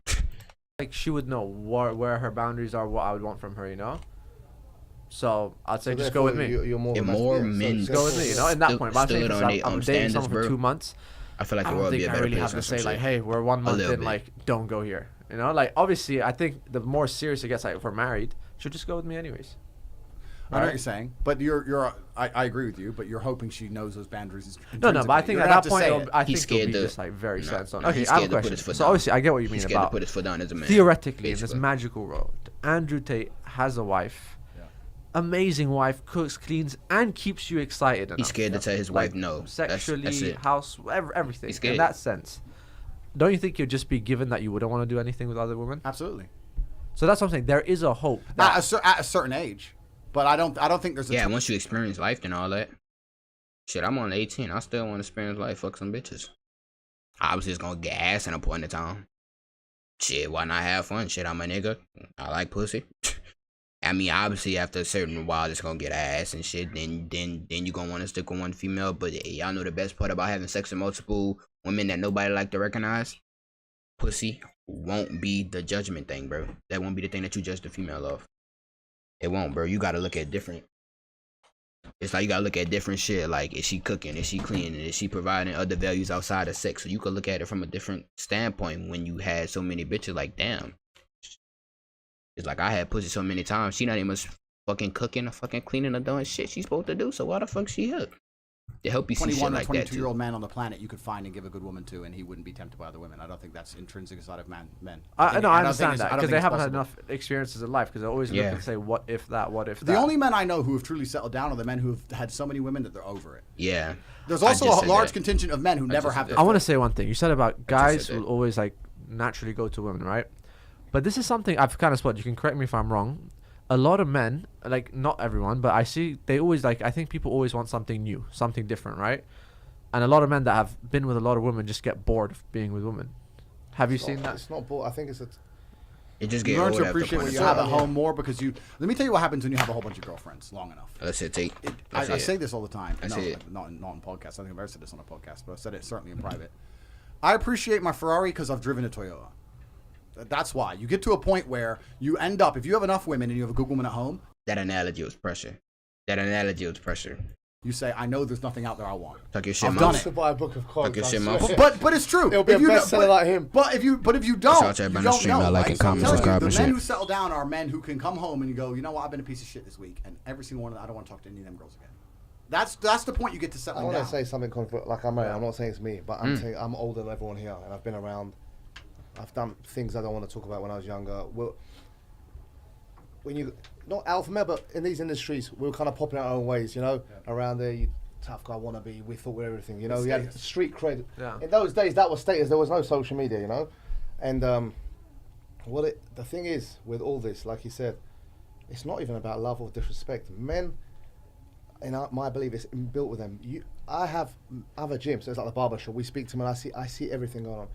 like she would know where her boundaries are, what I would want from her, you know. So I'd say just go with me. You're more if more men go with me, you know. In that point, but I'm dating someone for 2 months. I feel like I the don't world would think be a I better really place have to say shit. like, hey, we're 1 month in, bit. like, don't go here. You know, like, obviously, I think the more serious it gets, like, if we're married, she'll just go with me anyways. I know what you're saying, but I agree with you, but you're hoping she knows those boundaries. No, but I think at that point, I think scared it'll be to, just like very sense on. no, Okay, he's I have a scared to put question. his foot So down. obviously, I get what you mean He's scared about to put his foot down as a man. Theoretically, in this basically. magical world, Andrew Tate has a wife. Amazing wife, cooks, cleans, and keeps you excited enough. He's scared to tell his wife no. Sexually, that's it. house, everything. He's scared. In that sense, don't you think you'd just be given that you wouldn't want to do anything with other women? Absolutely. So that's what I'm saying. There is a hope. At a certain age, but I don't think there's. Once you experience life and all that. Shit, I'm on 18. I still want to experience life. Fuck some bitches. I was just gonna get ass in a point in time. Shit, why not have fun? Shit, I'm a nigga. I like pussy. I mean, obviously after a certain while, it's gonna get ass and shit. Then you gonna want to stick with one female. But y'all know the best part about having sex with multiple women that nobody like to recognize? Pussy won't be the judgment thing, bro. That won't be the thing that you judge the female of. It won't, bro. You gotta look at different. It's like you gotta look at different shit. Like, is she cooking? Is she cleaning? Is she providing other values outside of sex? So you could look at it from a different standpoint when you had so many bitches. Like, damn. It's like I had pussy so many times. She not even fucking cooking or fucking cleaning or doing shit she's supposed to do. So why the fuck she here? To help you see shit 21 or like that 22-year-old man on the planet you could find and give a good woman to, and he wouldn't be tempted by other women. I don't think that's intrinsic inside of men. I don't understand think that I don't because think they it's haven't had possible. enough experiences in life because they always look and say, what if that, what if that. The only men I know who have truly settled down are the men who have had so many women that they're over it. Yeah. There's I also just a said large that. contingent of men who never have their I want to fill. say one thing. You said about guys said will that. always like naturally go to women, right? But this is something I've kind of spotted. You can correct me if I'm wrong. A lot of men, like not everyone, but I see they always like. I think people always want something new, something different, right? And a lot of men that have been with a lot of women just get bored of being with women. Have you seen that? It's not bull. I think it's a. It just You get learn old to after appreciate a what point you in have time. at home more because you. Let me tell you what happens when you have a whole bunch of girlfriends long enough. Let's say take. I say this all the time. I No, say it. not in podcasts. I think I've ever said this on a podcast, but I said it certainly in private. I appreciate my Ferrari because I've driven a Toyota. That's why. You get to a point where you end up, if you have enough women and you have a good woman at home, That analogy was pressure. That analogy was pressure. you say, I know there's nothing out there I want. Tuck your shit, I've mouth. done I it. should buy a book of quotes. Fuck your I shit, swear. mouth. But it's true. It'll be If a you don't- bestseller like him. But if you don't, Shout out to you everybody on the don't stream, know. y'all like right? and So I'm comment, telling you, subscribe the and men shit. who settle down are men who can come home and you go, you know what, I've been a piece of shit this week, and every single one of them, I don't want to talk to any of them girls again. That's the point you get to I settling want down. to say something like I'm married. I'm not saying it's me, but I'm saying I'm older than everyone here, and I've been around. I've done things I don't want to talk about when I was younger. Well, when you not alpha male, but in these industries, we were kind of popping our own ways. You know, around there, you tough guy wannabe. We thought we're everything. You know, we had street cred. Yeah. In those days, that was status. There was no social media. You know, and the thing is with all this, like you said, it's not even about love or disrespect. Men. And my belief is built with them. I have other gyms, so it's like the barber shop. We speak to them, and I see everything going on.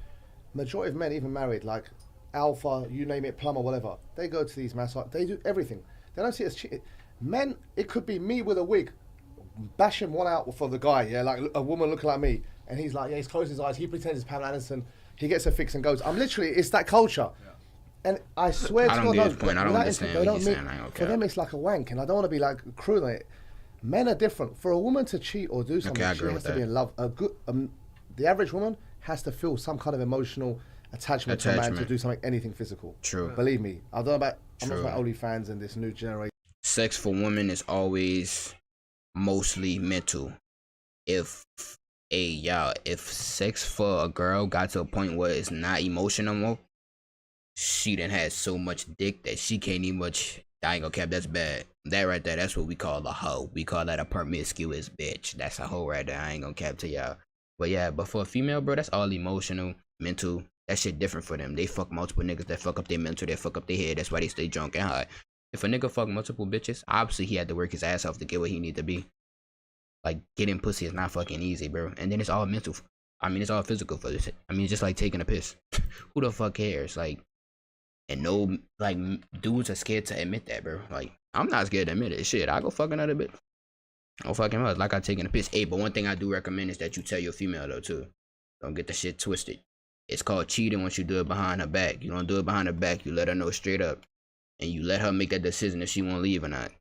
Majority of men, even married, like alpha, you name it, plumber, whatever, they go to these massage. They do everything. They don't see it as cheating. Men, it could be me with a wig, bashing one out for the guy. Yeah, like a woman looking like me, and he's like, yeah, he's closed his eyes. He pretends it's Pamela Anderson. He gets a fix and goes. I'm literally, it's that culture. And I swear I to don't God, get no, his point. I don't without understand they what don't he's mean- saying. I don't For care. them, it's like a wank, and I don't want to be like cruel on it. Men are different. For a woman to cheat or do something, I she agree has with to be that. in love. The average woman has to feel some kind of emotional attachment to a man to Attachment. do something, anything physical. True. Believe me, I don't know about. I'm not True. about OnlyFans and this new generation. Sex for women is always mostly mental. If sex for a girl got to a point where it's not emotional more, she done had so much dick that she can't even much. I ain't gonna cap, that's bad. That right there, that's what we call a hoe. We call that a promiscuous bitch. That's a hoe right there. I ain't gonna cap to y'all. But yeah, but for a female, bro, that's all emotional, mental. That shit different for them. They fuck multiple niggas that fuck up their mental, that fuck up their head. That's why they stay drunk and high. If a nigga fuck multiple bitches, obviously he had to work his ass off to get where he need to be. Like, getting pussy is not fucking easy, bro. And then it's all mental. I mean, it's all physical for this. I mean, it's just like taking a piss. Who the fuck cares? Like, and no, like, dudes are scared to admit that, bro. Like, I'm not scared to admit it. Shit, I go fuck another bitch. I'll fucking much. Like, I taking a piss. Hey, but one thing I do recommend is that you tell your female, though, too. Don't get the shit twisted. It's called cheating once you do it behind her back. You don't do it behind her back. You let her know straight up. And you let her make that decision if she won't leave or not.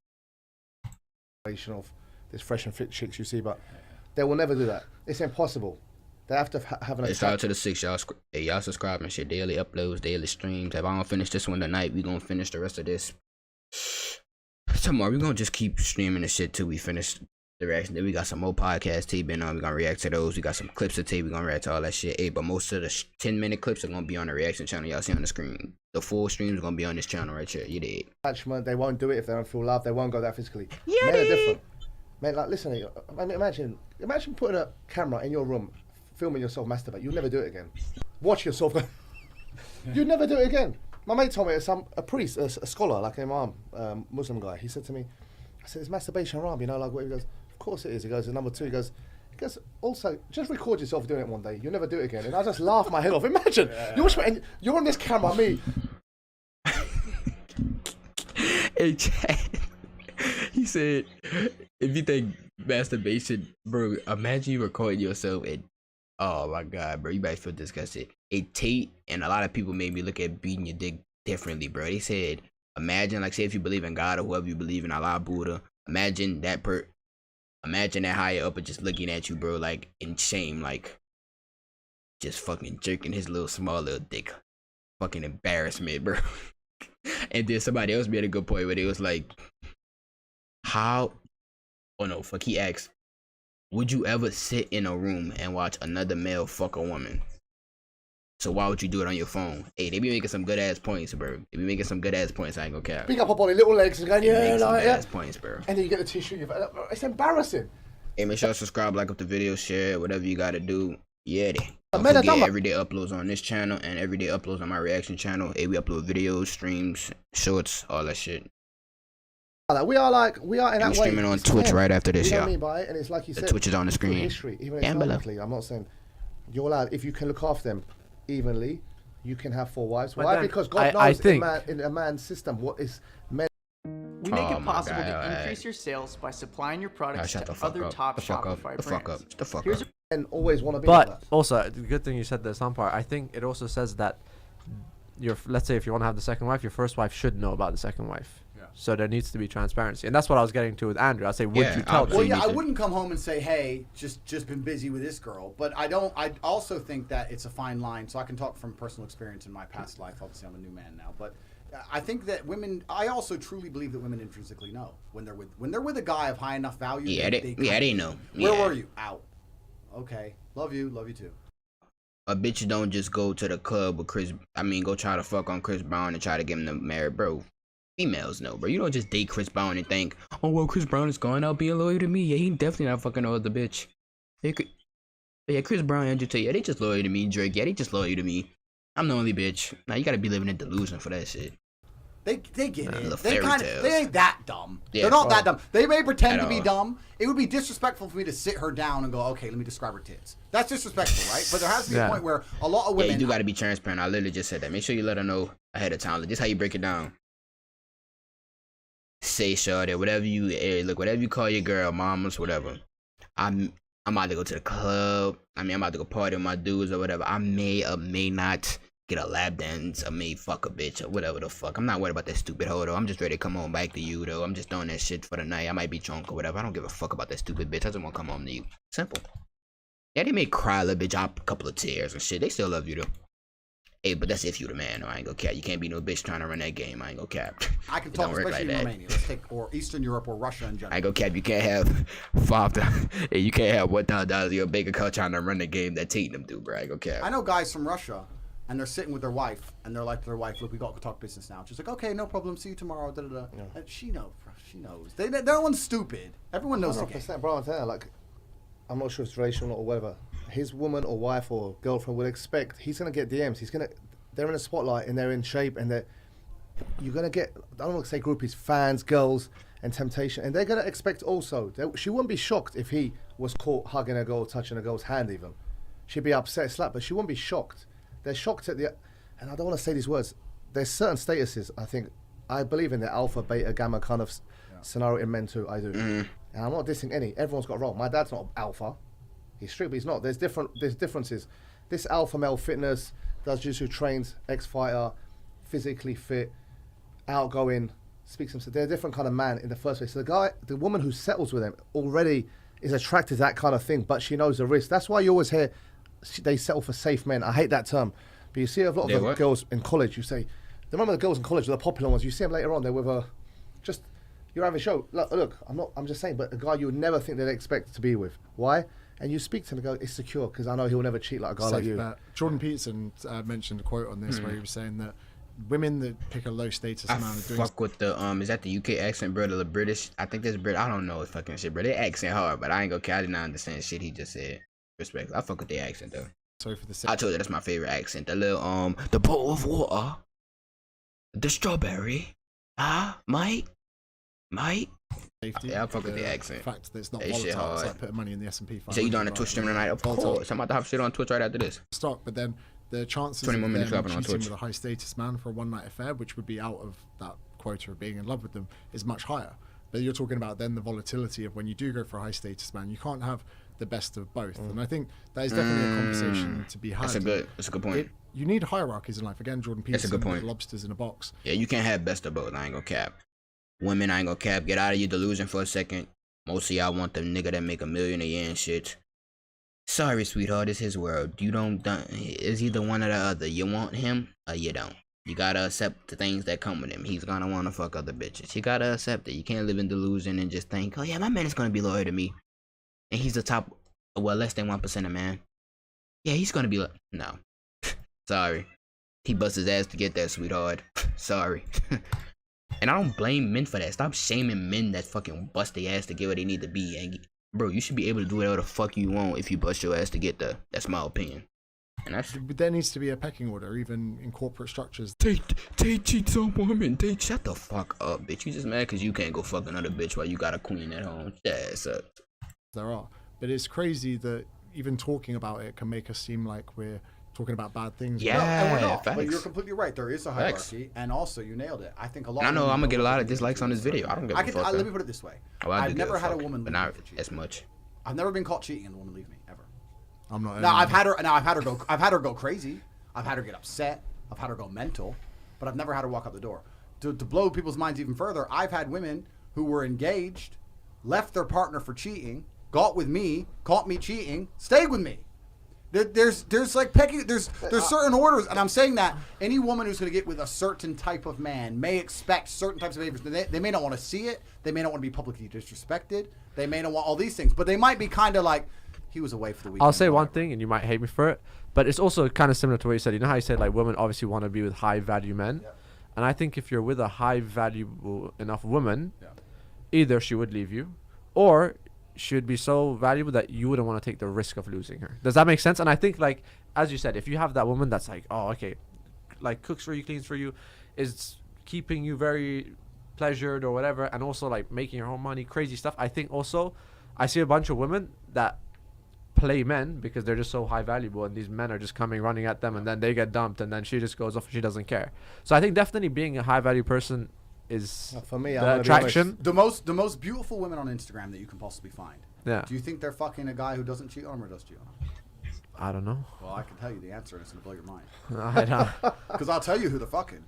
Of this fresh and fit chicks you see, but they will never do that. It's impossible. They have to have an Let's start attack. to the 6, y'all. Hey, y'all subscribe and shit. Daily uploads, daily streams. If I don't finish this one tonight, we gonna finish the rest of this tomorrow. We gonna just keep streaming the shit till we finish the reaction. Then we got some more podcasts T been on. We gonna react to those. We got some clips of T. We gonna react to all that shit. Hey, but most of the 10-minute clips are gonna be on the reaction channel y'all see on the screen. The full streams are gonna be on this channel right here. You did. Attachment. They won't do it if they don't feel love. They won't go that physically. Men are different. Man, like listen. I mean, imagine putting a camera in your room, filming yourself masturbate. You'll never do it again. Watch yourself. You'd never do it again. My mate told me a priest, a scholar, like an imam, Muslim guy. He said to me, I said, "Is masturbation haram?" You know, like what he goes. Of course it is. He goes, and number 2, he goes, also, just record yourself doing it one day. You'll never do it again. And I just laughed my head off. Imagine, you watch me, and you're on this camera, me. Hey, chat. He said, if you think masturbation, bro, imagine you recording yourself and, oh my god, bro, you might feel disgusted. A TATE and a lot of people made me look at beating your dick differently, bro. They said, imagine, like, say if you believe in God or whoever you believe in, Allah, Buddha, imagine that higher up just looking at you, bro, like, in shame, like, just fucking jerking his little small little dick. Fucking embarrassment, bro. And then somebody else made a good point where they was like, how, oh no, fuck, he asked, would you ever sit in a room and watch another male fuck a woman? So why would you do it on your phone? Hey, they be making some good ass points, bro. They be making some good ass points. I ain't gonna care. Big up her body, little legs, and going, yeah, like, ass points, bro. And then you get the tissue. It's embarrassing. Hey, make sure to subscribe, like up the video, share, whatever you gotta do. Yeah, don't Men are forget dumb. everyday uploads on this channel and everyday uploads on my reaction channel. Hey, we upload videos, streams, shorts, all that shit. We are in that I'm way. streaming on It's Twitch them. right after this, You know y'all. what I mean by it? And it's like you The said, Twitch is on the through screen. history, even Down below. Islamically, I'm not saying you're allowed. If you can look after them evenly, you can have 4 wives. But Why? then Because God I knows think- in a man's system what is meant. We make Oh it my possible God, to alright. increase your sales by supplying your Oh, products shut the to fuck other up. top The fuck up. Shopify The fuck brands. up. The fuck Here's up. And always want to be like But that. also, the good thing you said the some part. I think it also says that let's say if you want to have the second wife, your first wife should know about the second wife. Yeah. So there needs to be transparency, and that's what I was getting to with Andrew. I say, would Yeah, you tell obviously. them? Well, yeah, I need to- wouldn't come home and say, "Hey, just been busy with this girl." But I don't. I also think that it's a fine line. So I can talk from personal experience in my past life. Obviously, I'm a new man now, but I think that women. I also truly believe that women intrinsically know when they're with a guy of high enough value. Yeah, they know. Where Yeah. were you? Out. Okay. Love you too. A bitch don't just go to the club with go try to fuck on Chris Brown and try to get him to marry, bro. Females know, bro. You don't just date Chris Brown and think, oh, well, Chris Brown is going out being loyal to me. Yeah, he definitely not fucking no other bitch. Yeah, Chris Brown and Andrew Tate, yeah, they just loyal to me. Drake, yeah, they just loyal to me. I'm the only bitch. Now, you gotta be living in delusion for that shit. They get it. little They fairy kind tales. of they ain't that dumb. Yeah, They're not bro. that dumb. They may pretend At to be all. dumb. It would be disrespectful for me to sit her down and go, okay, let me describe her tits. That's disrespectful, right? But there has to be a Yeah. point where a lot of Yeah, women. you do gotta be transparent. I literally just said that. Make sure you let her know ahead of time. Like, this how you break it down. Say, shorty, whatever you call your girl, mamas, whatever. I'm about to go to the club. I'm about to go party with my dudes or whatever. I may or may not get a lap dance or may fuck a bitch or whatever the fuck. I'm not worried about that stupid hoe though. I'm just ready to come home back to you though. I'm just doing that shit for the night. I might be drunk or whatever. I don't give a fuck about that stupid bitch. I just want to come home to you. Simple. Yeah, they may cry a little bit, drop a couple of tears and shit. They still love you though. Hey, but that's if you the man. Though. I ain't gonna cap. You can't be no bitch trying to run that game. I ain't gonna cap. I can It talk don't work especially like in that. Romania. Let's take or Eastern Europe or Russia in I general. ain't gonna cap. You can't have $5,000. Hey, you can't have $1,000 in your bank account trying to run the game that Tate them do, bro. I ain't gonna cap. I know guys from Russia, and they're sitting with their wife, and they're like to their wife, "Look, we got to talk business now." She's like, "Okay, no problem. See you tomorrow." Da, da, da. And she knows. Bro, she knows. No one's stupid. Everyone knows the game. 100%, bro. I'm telling you, like, I'm not sure if it's relational or whatever. His woman or wife or girlfriend will expect he's gonna get DMs. They're in a spotlight and they're in shape and you're gonna get, I don't want to say groupies, fans, girls, and temptation, and they're gonna expect also. She wouldn't be shocked if he was caught hugging a girl, touching a girl's hand even. She'd be upset, slap, but she wouldn't be shocked. They're shocked at and I don't want to say these words. There's certain statuses. I believe in the alpha, beta, gamma kind of scenario in men too. I do, and I'm not dissing any. Everyone's got a role. My dad's not alpha. He's strict, but he's not. There's differences. This alpha male fitness, does jiu-jitsu, trains, ex-fighter, physically fit, outgoing, speaks himself. They're a different kind of man in the first place. So the woman who settles with him already is attracted to that kind of thing, but she knows the risk. That's why you always hear they settle for safe men. I hate that term, but you see a lot They of the what? girls in college. You say, remember the girls in college, the popular ones. You see them later on. They're with you're having a show. Look, I'm just saying, but a guy you would never think they'd expect to be with. Why? And you speak to him and go, it's secure because I know he'll never cheat like a guy like Safe you. bet. Jordan Peterson mentioned a quote on this where he was saying that women that pick a low status I amount of doing fuck with the is that the UK accent, bro? The British? I think that's British. I don't know fucking shit, bro. They accent hard, but I ain't gonna care. I did not understand shit he just said. Respect. I fuck with their accent though. sorry for the I told you that's my favorite accent. The little the bowl of water, the strawberry, mate. safety. Yeah, I fuck with the accent. fact that it's not That shit volatile. It's hard. like putting money in the S&P 500. So you doing a rather Twitch stream than tonight? Of volatile course. I'm about to have shit on Twitch right after this. stock, but then the chances 20 of more them minutes dropping on cheating Twitch. with a high status man for a one night affair, which would be out of that quota of being in love with them, is much higher. But you're talking about then the volatility of when you do go for a high status man, you can't have the best of both. And I think that is definitely a conversation to be had. That's a good point. You need hierarchies in life. Again, Jordan Peterson, That's a good point. with lobsters in a box. Yeah, you can't have best of both. I ain't gonna cap. Women, I ain't gonna cap. Get out of your delusion for a second. Most of y'all want the nigga that make $1 million a year and shit. Sorry, sweetheart, it's his world. You don't. It's either one or the other. You want him or you don't. You gotta accept the things that come with him. He's gonna wanna fuck other bitches. You gotta accept it. You can't live in delusion and just think, oh yeah, my man is gonna be loyal to me, and he's the top, well, less than 1% of man. Yeah, he's gonna be no. Sorry, he bust his ass to get that, sweetheart. Sorry. And I don't blame men for that. Stop shaming men that fucking bust their ass to get where they need to be. And bro, you should be able to do whatever the fuck you want if you bust your ass to get there. That's my opinion. And that's But there needs to be a pecking order, even in corporate structures. Tate cheats on women. Tate, shut the fuck up, bitch. You just mad because you can't go fuck another bitch while you got a queen at home. That's up. There are. But it's crazy that even talking about it can make us seem like we're talking about bad things. Yeah. No, and we're not. But facts. you're completely right. There is a Facts. hierarchy, and also you nailed it. I think a lot. And I know of I'm gonna get a lot of women dislikes on this video. I don't give a fuck. let me put it this way. Oh, I do I've give never had a fuck, woman but leave me not for cheating. as much. I've never been caught cheating and the woman leave me ever. I'm not. Now I've had her go crazy. I've had her get upset. I've had her go mental, but I've never had her walk out the door. To blow people's minds even further, I've had women who were engaged, left their partner for cheating, got with me, caught me cheating, stayed with me. There's like pecking. There's certain orders, and I'm saying that any woman who's going to get with a certain type of man may expect certain types of behaviors. They may not want to see it. They may not want to be publicly disrespected. They may not want all these things, but they might be kind of like, he was away for the weekend. I'll say one thing, and you might hate me for it, but it's also kind of similar to what you said. You know how you said like women obviously want to be with high value men, and I think if you're with a high valuable enough woman, either she would leave you, or she would be so valuable that you wouldn't want to take the risk of losing her. Does that make sense? And I think like as you said, if you have that woman that's like, oh okay, like cooks for you, cleans for you, is keeping you very pleasured or whatever, and also like making your own money, crazy stuff. I think also I see a bunch of women that play men because they're just so high valuable, and these men are just coming running at them, and then they get dumped, and then she just goes off and she doesn't care. So I think definitely being a high value person is For me, I'm the gonna be attraction. The most beautiful women on Instagram that you can possibly find. Yeah. Do you think they're fucking a guy who doesn't cheat on them or does cheat on them? I don't know. Well, I can tell you the answer, and it's gonna blow your mind. I don't. Because I'll tell you who they're fucking.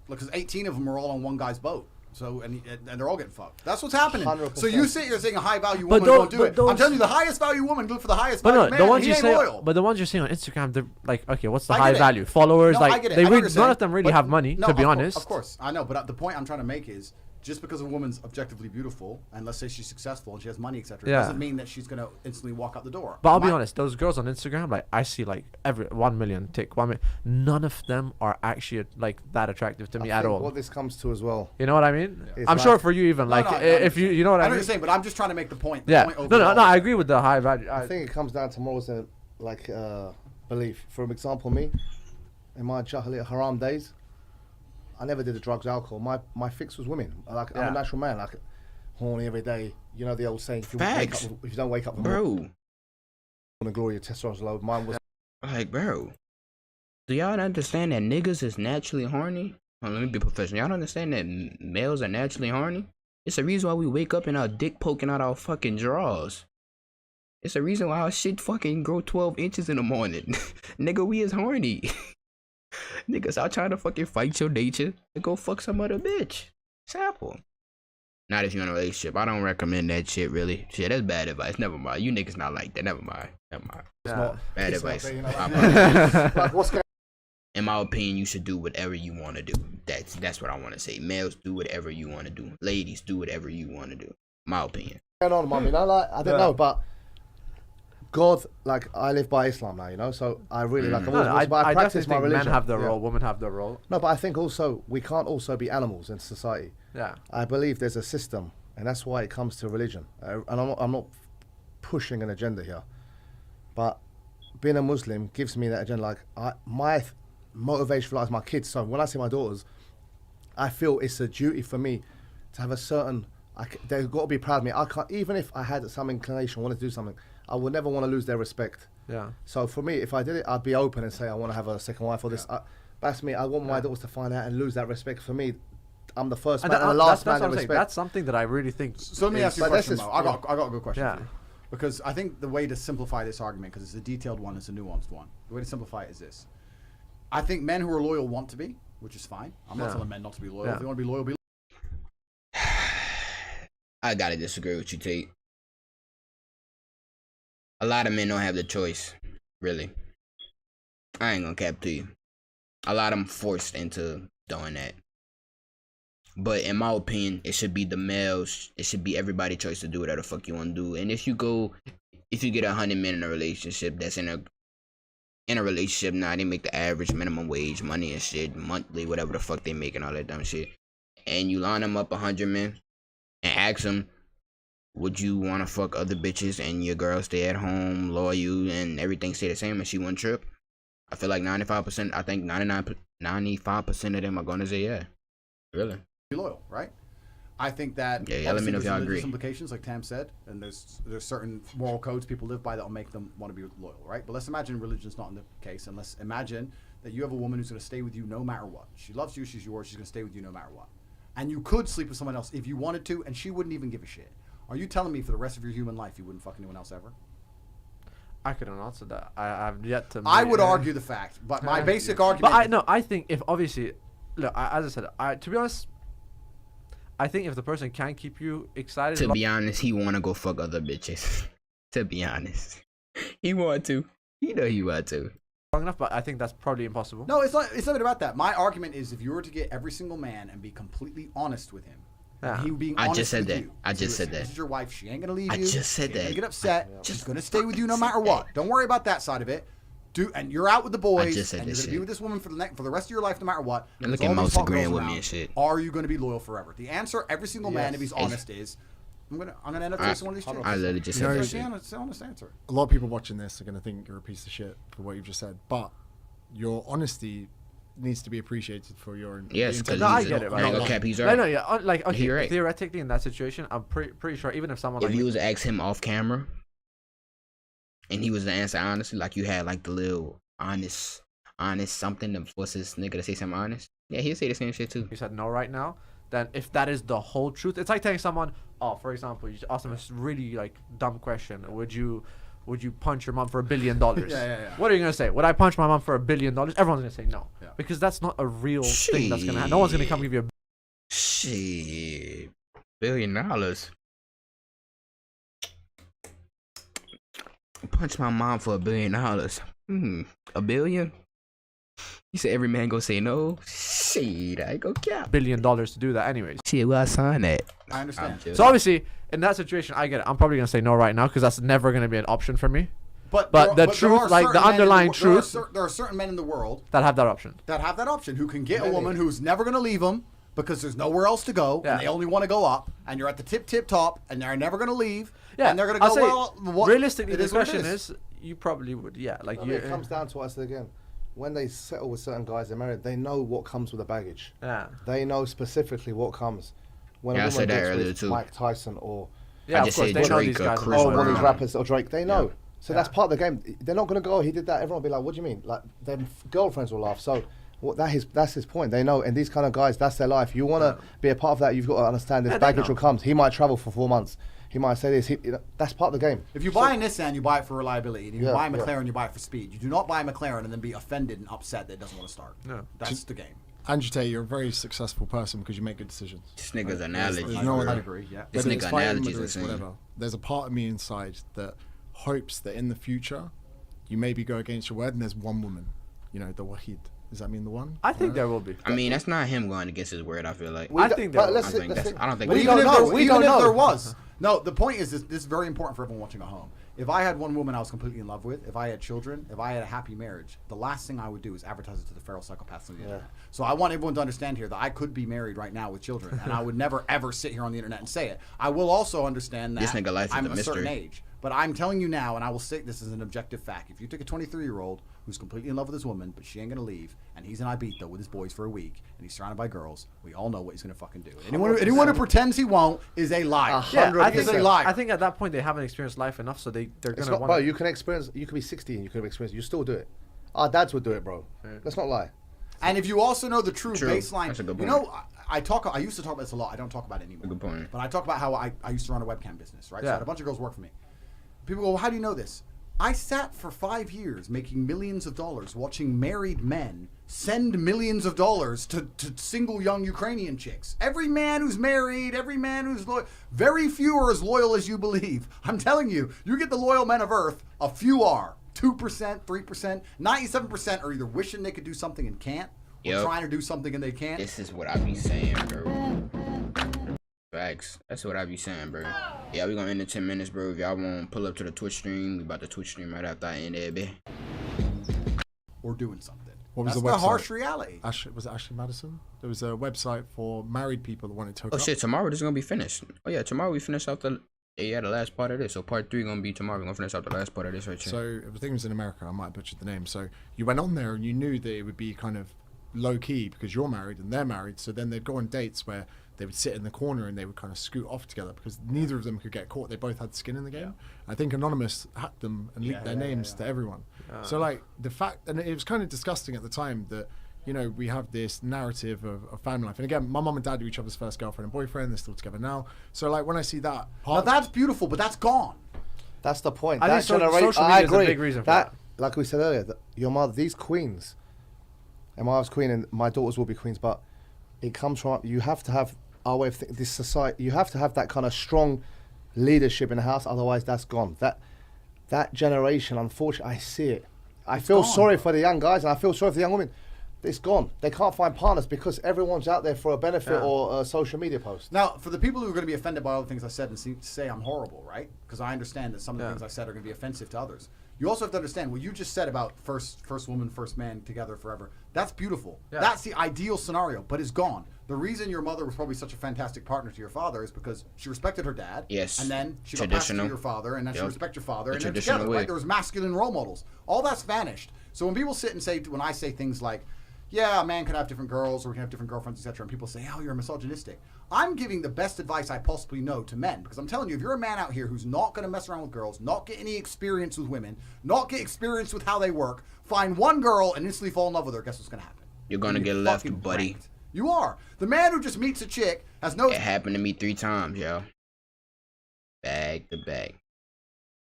Because 18 of them are all on one guy's boat. So and they're all getting fucked. That's what's happening. 100%. So you sit here saying a high value But woman won't do it. I'm telling you, the highest value woman look for the highest But value no, man. the ones he you ain't say, loyal. but the ones you're seeing on Instagram, they're like, okay, what's the I high get it. value? Followers, No, I like get it. they I know what really, you're none saying. of them really But have money, no, to be of honest. Of course, I know. But the point I'm trying to make is, just because a woman's objectively beautiful, and let's say she's successful and she has money, etc., Yeah. doesn't mean that she's gonna instantly walk out the door. But I'll be honest, those girls on Instagram, like I see like every 1 million tick, 1 million. None of them are actually like that attractive to me I at think all. what this comes to as well. You know what I mean? It's I'm like- sure for you even, No, like no, I if you know what I I know what mean. you're saying, but I'm just trying to make the point. The Yeah. point No, no, overall. no. I agree with the high value. I think it comes down to morals and like belief. For example, me, in my Jahiliyyah haram days, I never did the drugs, alcohol. My fix was women. Like I'm Yeah. a natural man, like horny every day. You know the old saying: if you, Facts. if you don't wake up in the morning, Bro, glory, your testosterone's low. Mine was. like, bro, do y'all understand that niggas is naturally horny? Hold on, let me be professional. Y'all don't understand that males are naturally horny? It's the reason why we wake up and our dick poking out our fucking drawers. It's the reason why our shit fucking grow 12 inches in the morning. Nigga, we is horny. Nigga, stop trying to fucking fight your nature and go fuck some other bitch. Simple. Not if you're in a relationship. I don't recommend that shit, really. Shit, that's bad advice. Never mind. You niggas not like that. Never mind. Never mind. Yeah. Bad It's not advice. fair, you know, My like- apologies. like, what's going In my opinion, you should do whatever you want to do. That's what I want to say. Males, do whatever you want to do. Ladies, do whatever you want to do. My opinion. on, mum? You know, like I don't know, but God, like I live by Islam now, you know, so I really like. I've No, always, but I I practice definitely my think religion. men have their Yeah. role, women have their role. No, but I think also we can't also be animals in society. Yeah. I believe there's a system, and that's why it comes to religion. And I'm not pushing an agenda here, but being a Muslim gives me that agenda. Like my motivation for life is my kids. So when I see my daughters, I feel it's a duty for me to have a certain. They've got to be proud of me. I can't, even if I had some inclination, wanted to do something, I would never want to lose their respect. Yeah. So for me, if I did it, I'd be open and say I want to have a second wife or this. That's me. I want my daughters to find out and lose that respect. For me, I'm the first man and the last man in respect. That's something that I really think. So let me ask you a question, though. I got a good question Yeah. for you. Because I think the way to simplify this argument, because it's a detailed one, it's a nuanced one. The way to simplify it is this. I think men who are loyal want to be, which is fine. I'm not telling men not to be loyal. If they want to be loyal, be loyal. I gotta disagree with you, Tate. A lot of men don't have the choice, really. I ain't gonna cap to you. A lot of them forced into doing that. But in my opinion, it should be the males. It should be everybody's choice to do whatever the fuck you want to do. And if you get 100 men in a relationship that's in a relationship now, they make the average minimum wage money and shit monthly, whatever the fuck they make and all that dumb shit. And you line them up 100 men and ask them, would you want to fuck other bitches and your girl stay at home, loyal, and everything stay the same and she won't trip? I feel like 95%, I think 95% of them are going to say yeah. Really? Be loyal, right? I think that yeah, let me know if y'all agree. Implications, like Tam said, and there's certain moral codes people live by that will make them want to be loyal, right? But let's imagine religion's not in the case, and let's imagine that you have a woman who's going to stay with you no matter what. She loves you, she's yours, she's going to stay with you no matter what. And you could sleep with someone else if you wanted to, and she wouldn't even give a shit. Are you telling me for the rest of your human life you wouldn't fuck anyone else ever? I couldn't answer that. I've yet to. I would argue the fact, but my basic argument. But I think if obviously, look, as I said, to be honest, I think if the person can keep you excited. To be honest, he want to go fuck other bitches. To be honest, he want to. You know he want to. Long enough, but I think that's probably impossible. No, it's not. It's not about that. My argument is if you were to get every single man and be completely honest with him. Yeah. He being I honest just said with that. you. I just said This that. is your wife. She ain't gonna leave I you. just said She ain't that. gonna get upset. Yeah. She's gonna stay with you no matter what. Don't worry about that side of it. And you're out with the boys, just said and you're this gonna be shit. with this woman for the rest of your life, no matter what. And look There's at all these Mouse hot agreeing girls with me around. and shit. Are you gonna be loyal forever? The answer, every single man, if he's honest, is I'm gonna end up chasing one of these chicks. I literally just You know, said that That's shit. the honest answer. A lot of people watching this are going to think you're a piece of shit for what you've just said, but your honesty needs to be appreciated for your. Yes, because No, I get it, I ain't gonna cap. He's No, right. no, yeah. Like, okay, You're right. theoretically in that situation, I'm pretty sure even if someone If like you was to ask him off camera, and he was to answer honestly, like you had like the little honest something to force this nigga to say something honest, yeah, he'll say the same shit too. you said no right now, then if that is the whole truth, it's like telling someone, oh, for example, you ask them a really like dumb question, would you punch your mom for $1 billion? Yeah. What are you gonna say? Would I punch my mom for $1 billion? Everyone's gonna say no, Yeah. because that's not a real thing that's gonna happen. No one's gonna come give you a. Shit, $1 billion. Punch my mom for $1 billion. $1 billion? You said every man go say no? Shit, I go cap. $1 billion to do that anyways. Shit, well, I signed that. I understand. So obviously in that situation, I get it. I'm probably gonna say no right now because that's never gonna be an option for me. But the there truth, are like the certain men in underlying there truth, there are certain men in the world that have that option. who can get a woman who's never going to leave them because there's nowhere else to go, Yeah. and they only want to go up, and you're at the tip top, and they're never going to leave, Yeah, and they're going to I'll go, say, well, what? realistically, It the is what it question is, you probably would, yeah. Like It comes down to what I said again. When they settle with certain guys, they're married. They know what comes with the baggage. yeah. They know specifically what comes. When Yeah, I a woman said that gets earlier with too. Mike Tyson or Yeah, of just course, said they know Drake these or guys. Chris one of these Brown. rappers or Drake, they know. So Yeah. that's part of the game. They're not going to go, oh, he did that. Everyone will be like, what do you mean? Like, their girlfriends will laugh. So that's his point. They know. And these kind of guys, that's their life. You want to be a part of that, you've got to understand this Yeah, they baggage know. will come. He might travel for 4 months. He might say this. That's part of the game. If you buy a Nissan, you buy it for reliability. And if you Yeah, buy a yeah. McLaren, you buy it for speed. You do not buy a McLaren and then be offended and upset that it doesn't want to start. No. That's the game. Andrew Tate, you're a very successful person because you make good decisions. This nigga's analogy. There's no I other- agree, yeah. This Whether nigga it's fighting, analogies whether it's insane. whatever. There's a part of me inside that hopes that in the future you maybe go against your word and there's one woman, the Wahid. Does that mean the one? I think there will be. I mean, that's not him going against his word. I feel like. I think there but will. let's I see- think let's that's. see. I don't think. But We that's- don't know. Even We don't if know. there was. No, the point is this is very important for everyone watching at home. If I had one woman I was completely in love with, if I had children, if I had a happy marriage, the last thing I would do is advertise it to the feral psychopaths on the internet. So I want everyone to understand here that I could be married right now with children, and I would never ever sit here on the internet and say it. I will also understand that This nigga life is I'm a a certain mystery. age. But I'm telling you now, and I will say this is an objective fact. If you take a 23-year-old who's completely in love with this woman, but she ain't going to leave, and he's in Ibiza with his boys for a week, and he's surrounded by girls, we all know what he's going to fucking do. Anyone who pretends he won't is a liar. Yeah, I He's think, a liar. I think at that point they haven't experienced life enough, so they're It's gonna not, want. bro, you can experience. You could be 60 and you could have experienced. You still do it. Our dads would do it, bro. Let's not lie. And if you also know the true True. baseline, That's a good you point. know, I used to talk about this a lot. I don't talk about it anymore. Good point. But I talk about how I used to run a webcam business, right? So I Yeah. had a bunch of girls work for me. People go, well, how do you know this? I sat for 5 years making millions of dollars watching married men send millions of dollars to single young Ukrainian chicks. Every man who's married, every man who's loyal, very few are as loyal as you believe. I'm telling you, you get the loyal men of Earth, a few are. 2%, 3%, 97% are either wishing they could do something and can't, or Yep. trying to do something and they can't. This is what I be saying, bro. Facts. That's what I be saying, bro. Yeah, we gonna end in 10 minutes, bro. If y'all want to pull up to the Twitch stream, we about to Twitch stream right after I end it, bitch. Or doing something. What was That's the the website? harsh reality. Was it Ashley Madison? There was a website for married people that wanted to hook Oh up. shit, tomorrow this is gonna be finished. Oh yeah, tomorrow we finish out the the last part of this. So part 3 gonna be tomorrow. We're gonna finish out the last part of this right here. So if the thing was in America, I might have butchered the name. So you went on there and you knew that it would be kind of low key because you're married and they're married. So then they'd go on dates where they would sit in the corner and they would kind of scoot off together because neither of them could get caught. They both had skin in the game. I think Anonymous hacked them and leaked their names to everyone. So like the fact, and it was kind of disgusting at the time that, you know, we have this narrative of family life. And again, my mum and dad were each other's first girlfriend and boyfriend. They're still together now. So like when I see that, Now that's beautiful, but that's gone. That's the point. I That think generation. social I media is a agree. big reason for that. Like we said earlier, your mother, these queens, and my wife's queen, and my daughters will be queens. But it comes from you have to have our way of thinking. This society, you have to have that kind of strong leadership in the house. Otherwise, that's gone. That generation, unfortunately, I see it. I feel gone. sorry for the young guys, and I feel sorry for the young women. It's gone. They can't find partners because everyone's out there for a benefit or a social media post. Now, for the people who are going to be offended by all the things I said and say I'm horrible, right? Because I understand that some of the things I said are going to be offensive to others. You also have to understand what you just said about first woman, first man together forever. That's beautiful. Yeah. That's the ideal scenario, but it's gone. The reason your mother was probably such a fantastic partner to your father is because she respected her dad. Yes. And then she got passed to Traditional. your father, and then she Yep. respected your father, The and then traditional together, way. right? There was masculine role models. All that's vanished. So when people sit and say, when I say things like, yeah, a man can have different girls or we can have different girlfriends, etc., and people say, oh, you're misogynistic. I'm giving the best advice I possibly know to men because I'm telling you, if you're a man out here who's not going to mess around with girls, not get any experience with women, not get experience with how they work, find one girl and instantly fall in love with her, guess what's going to happen? You're gonna get You're left, fucking buddy. pranked. You are. The man who just meets a chick has no It happened to me 3 times, yo. Back to back.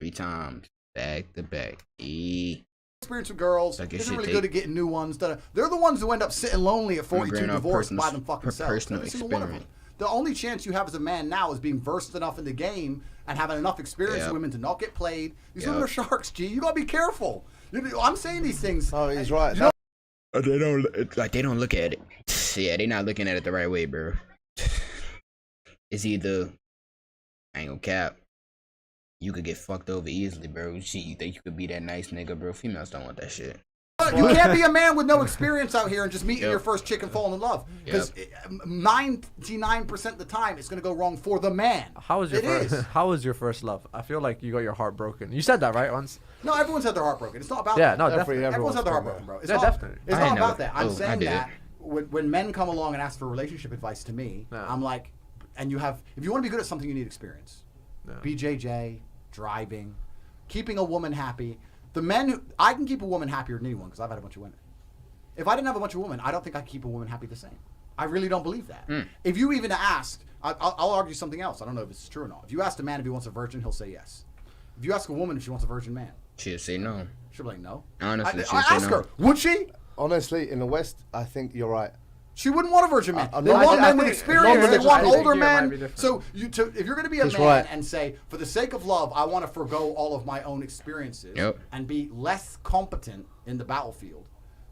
3 times. Back to back. experience with girls, Like your isn't shit really take- good at getting new ones. They're the ones who end up sitting lonely at 42 growing up divorced by person's- them fucking selves. personal Every single one of them. experience. The only chance you have as a man now is being versed enough in the game and having enough experience Yep. with women to not get played. These Yep. women are sharks, G. You gotta be careful. I'm saying these things. Oh, he's right. You know, They don't look at it. Yeah, they not looking at it the right way, bro. It's either, I ain't gonna cap, you could get fucked over easily, bro. Shit, you think you could be that nice nigga, bro? Females don't want that shit. you can't be a man with no experience out here and just meeting Yep. your first chick and falling in love. Because 99% of the time, it's gonna go wrong for the man. How was your It first? is. How was your first love? I feel like you got your heart broken. You said that right once. No, everyone's had their heart broken. It's not about Yeah, that. no, Every- definitely. Everyone's had their heart everyone's broken, bro. It's Yeah, not, definitely. It's I not ain't about never- that. I'm I saying did it. that when men come along and ask for relationship advice to me, Yeah. I'm like, and if you want to be good at something, you need experience. Yeah. BJJ, driving, keeping a woman happy. I can keep a woman happier than anyone because I've had a bunch of women. If I didn't have a bunch of women, I don't think I could keep a woman happy the same. I really don't believe that. If you even asked, I'll argue something else. I don't know if it's true or not. If you ask a man if he wants a virgin, he'll say yes. If you ask a woman if she wants a virgin man, She'll say no. she'll be like, no. Honestly, I she'll say ask no. her, would she? Honestly, in the West, I think you're right. She wouldn't want a virgin man. I They know. want I men with think- experience. I They think want here it older might be men. different. So if you're going to be a He's man right. and say, for the sake of love, I want to forego all of my own experiences Yep. and be less competent in the battlefield,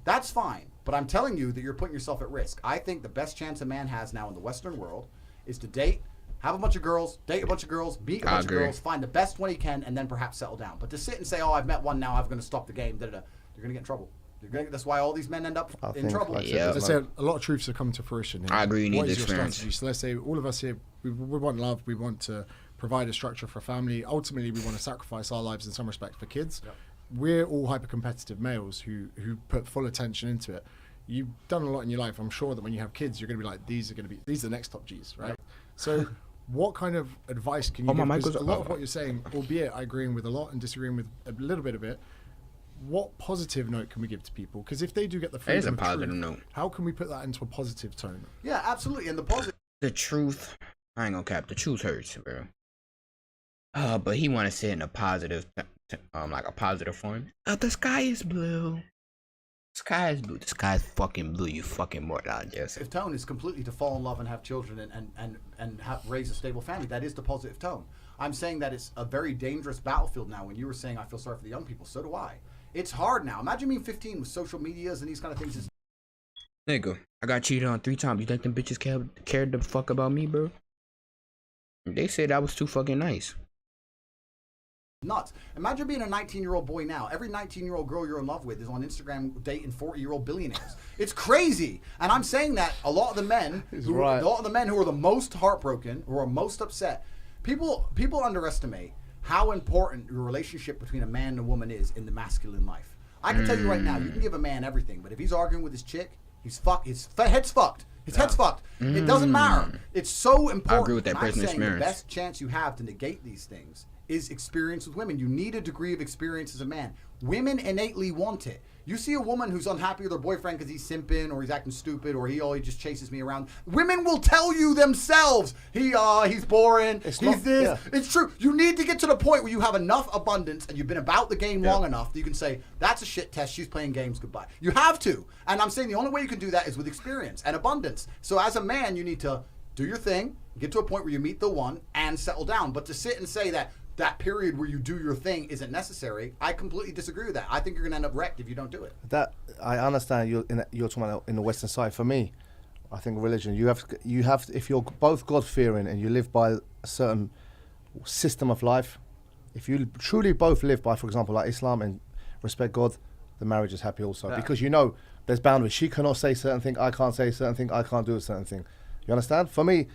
that's fine. But I'm telling you that you're putting yourself at risk. I think the best chance a man has now in the Western world is to date, have a bunch of girls, date a bunch of girls, meet a I bunch agree. of girls, find the best one he can, and then perhaps settle down. But to sit and say, oh, I've met one now, I'm going to stop the game, you're going to get in trouble. That's why all these men end up I in think, trouble. like I said, Yeah. As I said, a lot of truths have come to fruition here. I agree, you need What the is your experience. strategy? So let's say all of us here, we want love, we want to provide a structure for a family. Ultimately, we want to sacrifice our lives in some respect for kids. We're all hyper-competitive males who put full attention into it. You've done a lot in your life. I'm sure that when you have kids, you're going to be like, these are the next top Gs, right? So what kind of advice can you give? Because a lot of what you're saying, albeit I agreeing with a lot and disagreeing with a little bit of it, what positive note can we give to people? Because if they do get the freedom There's a of positive truth, note. how can we put that into a positive tone? Yeah, absolutely. And the positive. The truth, I ain't gonna cap. The truth hurts, bro. But he want to say it in a positive, like a positive form. The sky is blue. The sky is blue. The sky is fucking blue. You fucking mortal out there. Positive tone is completely to fall in love and have children and raise a stable family. That is the positive tone. I'm saying that it's a very dangerous battlefield now. When you were saying I feel sorry for the young people, so do I. It's hard now. Imagine being 15 with social medias and these kind of things. Nigga, I got cheated on 3 times. You think them bitches cared the fuck about me, bro? They said I was too fucking nice. Nuts. Imagine being a 19-year-old boy now. Every 19-year-old girl you're in love with is on Instagram dating 40-year-old billionaires. It's crazy. And I'm saying that a lot of the men, who are the most heartbroken, who are most upset, people underestimate how important your relationship between a man and a woman is in the masculine life. I can tell you right now, you can give a man everything, but if he's arguing with his chick, he's fucked. His head's fucked. His head's fucked. It doesn't matter. It's so important. I agree with that I'm personal saying experience. the best chance you have to negate these things is experience with women. You need a degree of experience as a man. Women innately want it. You see a woman who's unhappy with her boyfriend because he's simping or he's acting stupid or he always just chases me around. Women will tell you themselves, he's boring, he's this. Yeah. It's true. You need to get to the point where you have enough abundance and you've been about the game long enough that you can say, that's a shit test, she's playing games, goodbye. You have to. And I'm saying the only way you can do that is with experience and abundance. So as a man, you need to do your thing, get to a point where you meet the one and settle down. But to sit and say that period where you do your thing isn't necessary, I completely disagree with that. I think you're going to end up wrecked if you don't do it. That I understand you're talking about in the Western side. For me, I think religion, you have if you're both God-fearing and you live by a certain system of life, if you truly both live by, for example, like Islam and respect God, the marriage is happy also. Yeah. Because you know there's boundaries. She cannot say certain thing, I can't say certain thing, I can't do a certain thing. You understand? For me,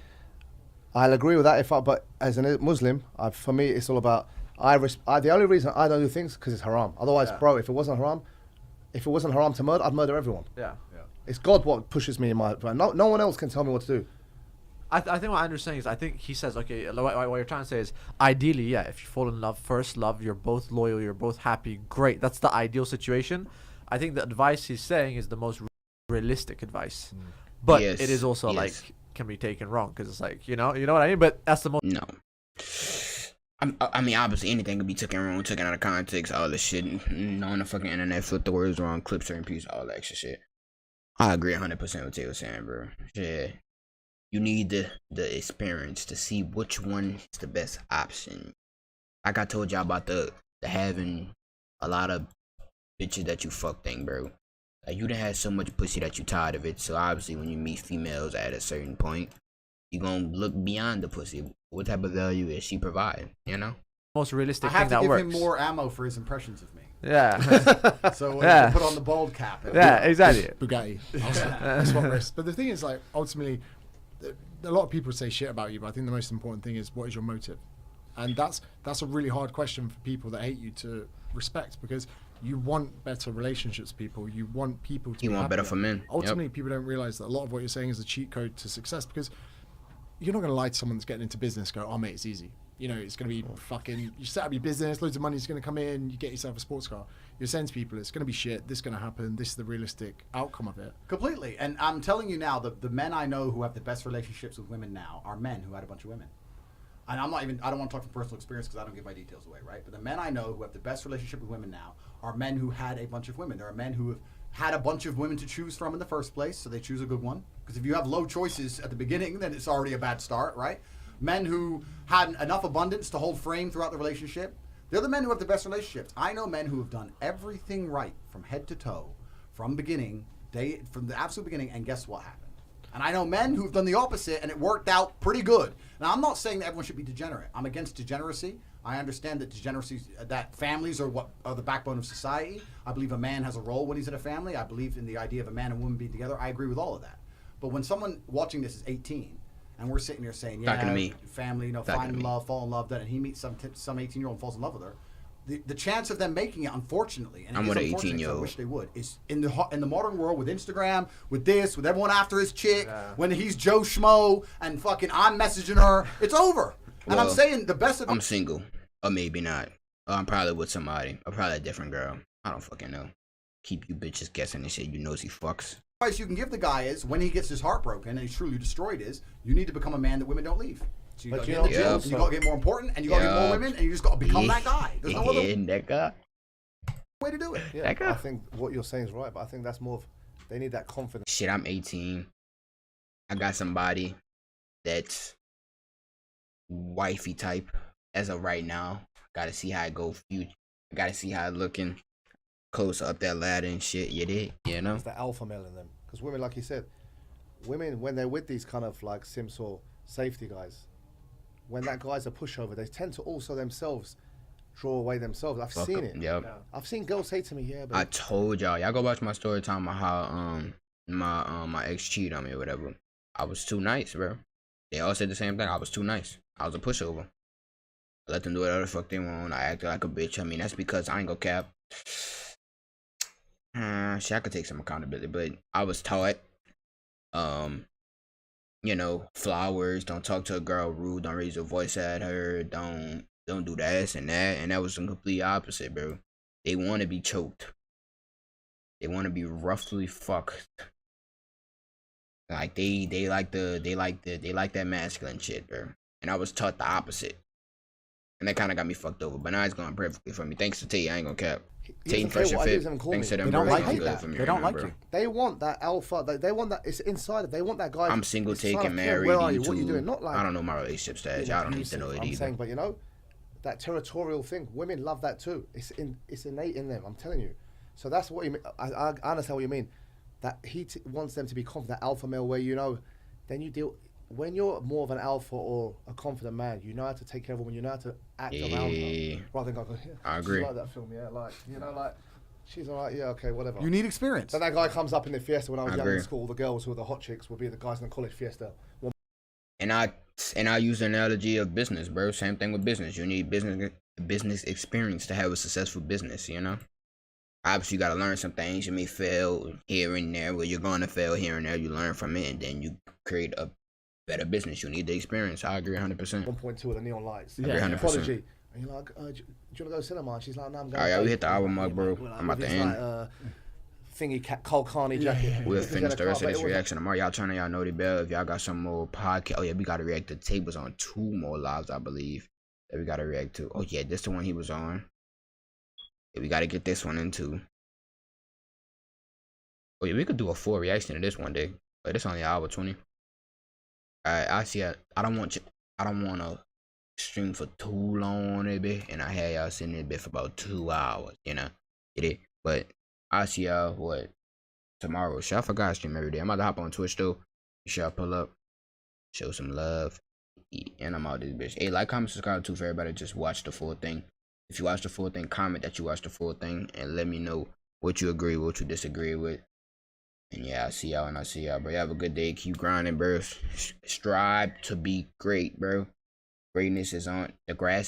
I'll agree with that. But as a Muslim, for me, it's all about the only reason I don't do things because it's haram. Otherwise, bro, if it wasn't haram to murder, I'd murder everyone. Yeah. It's God what pushes me in my. No one else can tell me what to do. I think what Andrew's saying is, I think he says, okay, what you're trying to say is, ideally, yeah, if you fall in love, first love, you're both loyal, you're both happy, great. That's the ideal situation. I think the advice he's saying is the most realistic advice. But it is also like, can be taken wrong because it's like, you know what I mean? But that's the most. No. I mean, obviously anything can be taken wrong, taken out of context, all this shit. On the fucking internet, flip the words wrong, clip certain piece, all that extra shit. I agree 100% with what you're saying, bro. Yeah. You need the experience to see which one is the best option. Like I told y'all about the having a lot of bitches that you fuck thing, bro. Like you done had so much pussy that you tired of it. So obviously when you meet females at a certain point, you gonna look beyond the pussy. What type of value is she providing, you know? Most realistic thing that works. I have to give him more ammo for his impressions of me. Yeah. So you can put on the bald cap. Yeah, exactly. Bugatti. That's what risk. But the thing is, like, ultimately, a lot of people say shit about you, but I think the most important thing is, what is your motive? And that's a really hard question for people that hate you to respect, because you want better relationships, people. You want people to. You want better for men. Ultimately, people don't realize that a lot of what you're saying is a cheat code to success, because you're not going to lie to someone that's getting into business. Go, oh mate, it's easy. You know, it's going to be fucking. You set up your business, loads of money's going to come in. You get yourself a sports car. You're saying to people, it's going to be shit. This is going to happen. This is the realistic outcome of it. Completely. And I'm telling you now, the men I know who have the best relationships with women now are men who had a bunch of women. And I don't want to talk from personal experience because I don't give my details away, right? But the men I know who have the best relationship with women now are men who had a bunch of women. There are men who have had a bunch of women to choose from in the first place, so they choose a good one. Because if you have low choices at the beginning, then it's already a bad start, right? Men who had enough abundance to hold frame throughout the relationship, they're the men who have the best relationships. I know men who have done everything right from head to toe, from the absolute beginning, and guess what happened? And I know men who've done the opposite, and it worked out pretty good. Now, I'm not saying that everyone should be degenerate. I'm against degeneracy. I understand that families are the backbone of society. I believe a man has a role when he's in a family. I believe in the idea of a man and woman being together. I agree with all of that. But when someone watching this is 18, and we're sitting here saying, Talking to me. family, you know, Talking find to me. love, fall in love, and he meets some 18-year-old and falls in love with her. The chance of them making it, unfortunately, and I'm it is with an unfortunate 'cause 18-year-old. I wish they would, is in the modern world with Instagram, with this, with everyone after his chick, when he's Joe Schmo and fucking I'm messaging her, it's over. And I'm Well, saying the best of I'm single, or maybe not. Or I'm probably with somebody, or probably a different girl. I don't fucking know. Keep you bitches guessing and shit. You nosy fucks. advice you can give the guy is when he gets his heart broken and he's truly destroyed is you need to become a man that women don't leave. So you But gotta you get in the know, gym, Yep. and you gotta get more important, and you gotta get more women, and you just gotta become that guy. There's no other That guy. way to do it. Yeah, That guy. I think what you're saying is right, but I think that's more of they need that confidence. Shit, I'm 18. I got somebody that's wifey type as of right now. Gotta see how it go. Gotta see how it looking closer up that ladder and shit. You did, you know. It's the alpha male in them. Because women, like you said, women when they're with these kind of like simps or safety guys, when that guy's a pushover, they tend to also themselves draw away themselves. I've seen it. Yep. I've seen girls say to me, "Yeah, but I told y'all go watch my story time about how my ex cheated on me or whatever. I was too nice, bro. They all said the same thing. I was too nice. I was a pushover. I let them do whatever the fuck they want. I acted like a bitch. I mean, that's because I ain't gonna cap. Shit, I could take some accountability, but I was taught, you know, flowers. Don't talk to a girl rude. Don't raise your voice at her. Don't do this and that. And that was the complete opposite, bro. They want to be choked. They want to be roughly fucked. Like they like that masculine shit, bro. And I was taught the opposite. And that kind of got me fucked over. But now it's going perfectly for me. Thanks to Tate, I ain't gonna cap. Tate and Fresh and Fit. Thanks to them, They don't bro. like It's you. good for me They right don't now, like bro. you. they want that alpha. They want that. It's inside. They want that guy. I'm single, it's trying to taken, care, married, Where are you? What you YouTube. doing? Not like I don't know my relationship status. being Y'all don't need to abusive. know it I'm either. saying, but you know, that territorial thing. Women love that too. It's innate in them. I'm telling you. So that's what you mean. I understand what you mean. That he wants them to be confident, alpha male, where you know, then you deal. When you're more of an alpha or a confident man, you know how to take care of a woman. You know how to act around her. Rather than go, yeah, I agree. She's like that film, yeah, like you know, like she's alright, yeah, okay, whatever. You need experience. Then that guy comes up in the fiesta when I was I young agree. in school. The girls who were the hot chicks would be the guys in the college fiesta. And I use the analogy of business, bro. Same thing with business. You need business experience to have a successful business, you know? Obviously, you got to learn some things. You may fail here and there. Well, you're going to fail here and there. You learn from it, and then you create a better business. You need the experience. I agree 100%. 1.2 of the neon lights. I agree 100%. Apology. And you're like, do you want to go to cinema? And she's like, no, I'm going. All right, to we hit the hour mark, bro. Well, I'm about with to his, end. like, thingy cat, Cole Carney jacket. We'll He's in finish a the car, rest of but this it was- reaction tomorrow. Y'all turn on y'all noti bell. If y'all got some more podcast. Oh, yeah, we got to react to Tate was on 2 more lives, I believe, that we got to react to. Oh, yeah, this the one he was on. Yeah, we got to get this one into. Oh, yeah, we could do a full reaction to this one day. But it's only an hour 20. Alright, I see. I don't want to stream for too long on it, bit, and I had y'all sitting in bit for about 2 hours, you know. Get it? But I see y'all tomorrow. Shit, I forgot I stream every day. I'm about to hop on Twitch though. You should pull up, show some love, and I'm out this bitch. Hey, like, comment, subscribe too for everybody. Just watch the full thing. If you watch the full thing, comment that you watched the full thing, and let me know what you agree, what you disagree with. And yeah, I see y'all and I see y'all, bro. Y'all have a good day. Keep grinding, bro. Strive to be great, bro. Greatness is on the grass.